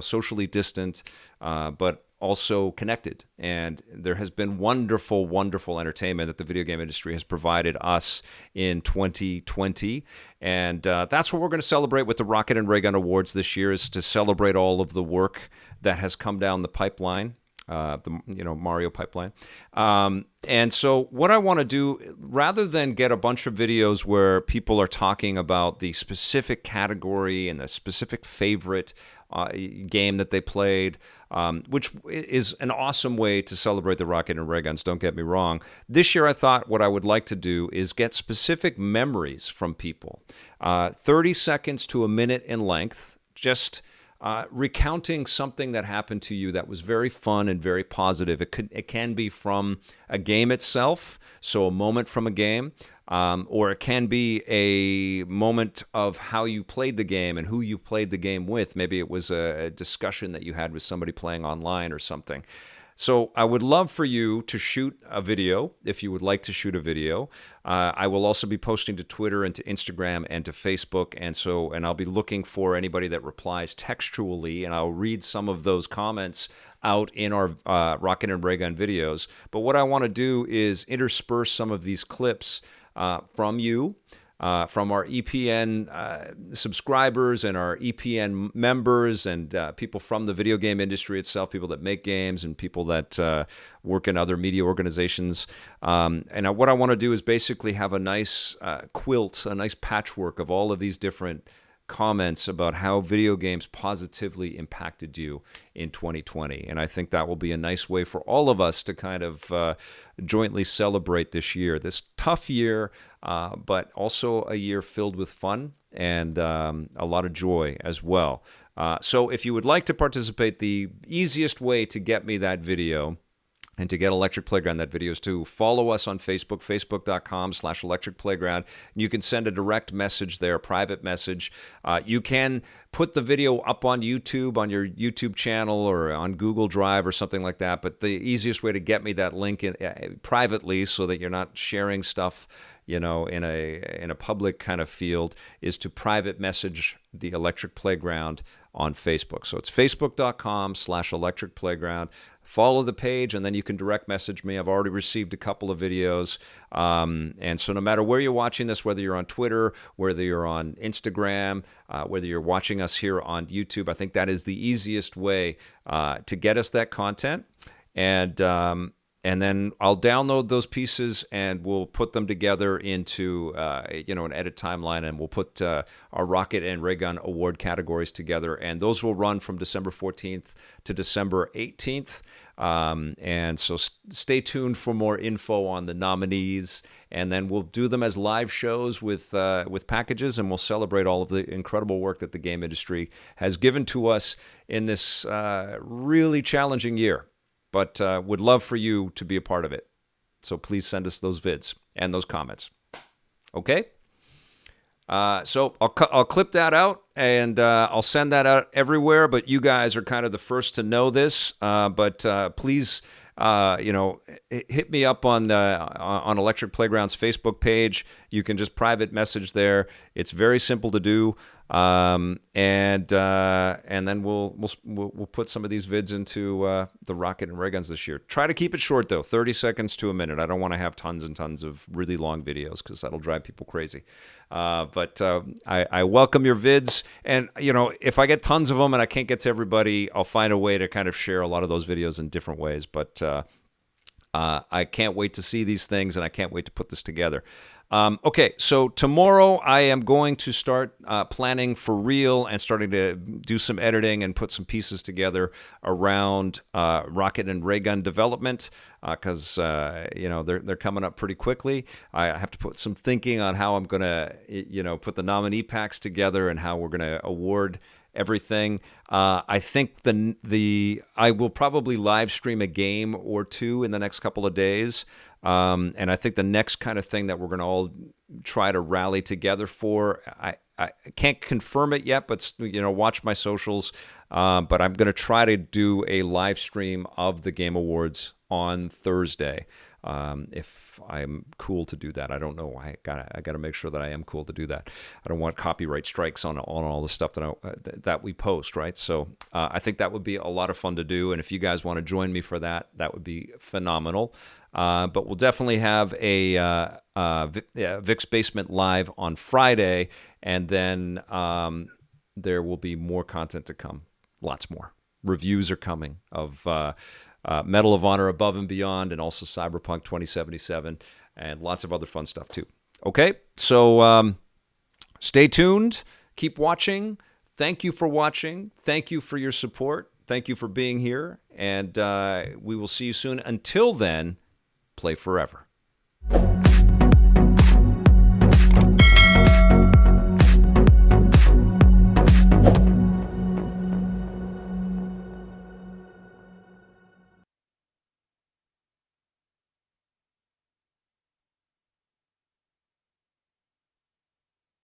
socially distant, but also connected. And there has been wonderful, wonderful entertainment that the video game industry has provided us in 2020. And that's what we're going to celebrate with the Rocket and Reagan Awards this year, is to celebrate all of the work that has come down the pipeline. Mario pipeline. And so what I want to do, rather than get a bunch of videos where people are talking about the specific category and the specific favorite game that they played, which is an awesome way to celebrate the Rocket and Reagans, don't get me wrong. This year I thought what I would like to do is get specific memories from people, 30 seconds to a minute in length, just recounting something that happened to you that was very fun and very positive. It can be from a game itself, so a moment from a game, or it can be a moment of how you played the game and who you played the game with. Maybe it was a discussion that you had with somebody playing online or something. So I would love for you to shoot a video if you would like to shoot a video. I will also be posting to Twitter and to Instagram and to Facebook, and I'll be looking for anybody that replies textually, and I'll read some of those comments out in our Rocket and Reagan videos. But what I want to do is intersperse some of these clips from you, from our EPN subscribers and our EPN members and people from the video game industry itself, people that make games and people that work in other media organizations. And what I want to do is basically have a nice quilt, a nice patchwork of all of these different comments about how video games positively impacted you in 2020. And I think that will be a nice way for all of us to kind of jointly celebrate this year, this tough year, but also a year filled with fun and a lot of joy as well. So if you would like to participate, the easiest way to get me that video and to get Electric Playground that video is to follow us on Facebook, facebook.com/Electric Playground. You can send a direct message there, a private message. You can put the video up on YouTube, on your YouTube channel or on Google Drive or something like that. But the easiest way to get me that link privately so that you're not sharing stuff, in a public kind of field is to private message the Electric Playground on Facebook. So it's facebook.com/Electric Playground. Follow the page, and then you can direct message me. I've already received a couple of videos. And so no matter where you're watching this, whether you're on Twitter, whether you're on Instagram, whether you're watching us here on YouTube, I think that is the easiest way to get us that content. And then I'll download those pieces and we'll put them together into an edit timeline, and we'll put our Rocket and Ray Gun award categories together. And those will run from December 14th to December 18th. And so stay tuned for more info on the nominees. And then we'll do them as live shows with packages, and we'll celebrate all of the incredible work that the game industry has given to us in this really challenging year. But would love for you to be a part of it. So please send us those vids and those comments. Okay? So I'll clip that out, and I'll send that out everywhere. But you guys are kind of the first to know this. But please, hit me up on Electric Playground's Facebook page. You can just private message there. It's very simple to do. And then we'll put some of these vids into the Rocket and Ray Guns this year. Try to keep it short though, 30 seconds to a minute. I don't want to have tons and tons of really long videos because that'll drive people crazy. But I welcome your vids, and if I get tons of them and I can't get to everybody, I'll find a way to kind of share a lot of those videos in different ways. But I can't wait to see these things, and I can't wait to put this together. Okay, so tomorrow I am going to start planning for real and starting to do some editing and put some pieces together around Rocket and Ray Gun development because they're coming up pretty quickly. I have to put some thinking on how I'm going to put the nominee packs together and how we're going to award everything. I think I will probably live stream a game or two in the next couple of days. And I think the next kind of thing that we're going to all try to rally together for, I can't confirm it yet, but watch my socials. But I'm going to try to do a live stream of the Game Awards on Thursday. If I'm cool to do that, I don't know. I gotta make sure that I am cool to do that. I don't want copyright strikes on all the stuff that we post, right? So I think that would be a lot of fun to do. And if you guys want to join me for that, that would be phenomenal. But we'll definitely have a Vic's Basement Live on Friday, and then there will be more content to come. Lots more. Reviews are coming of Medal of Honor Above and Beyond, and also Cyberpunk 2077, and lots of other fun stuff too. Okay, so stay tuned. Keep watching. Thank you for watching. Thank you for your support. Thank you for being here, and we will see you soon. Until then, play forever.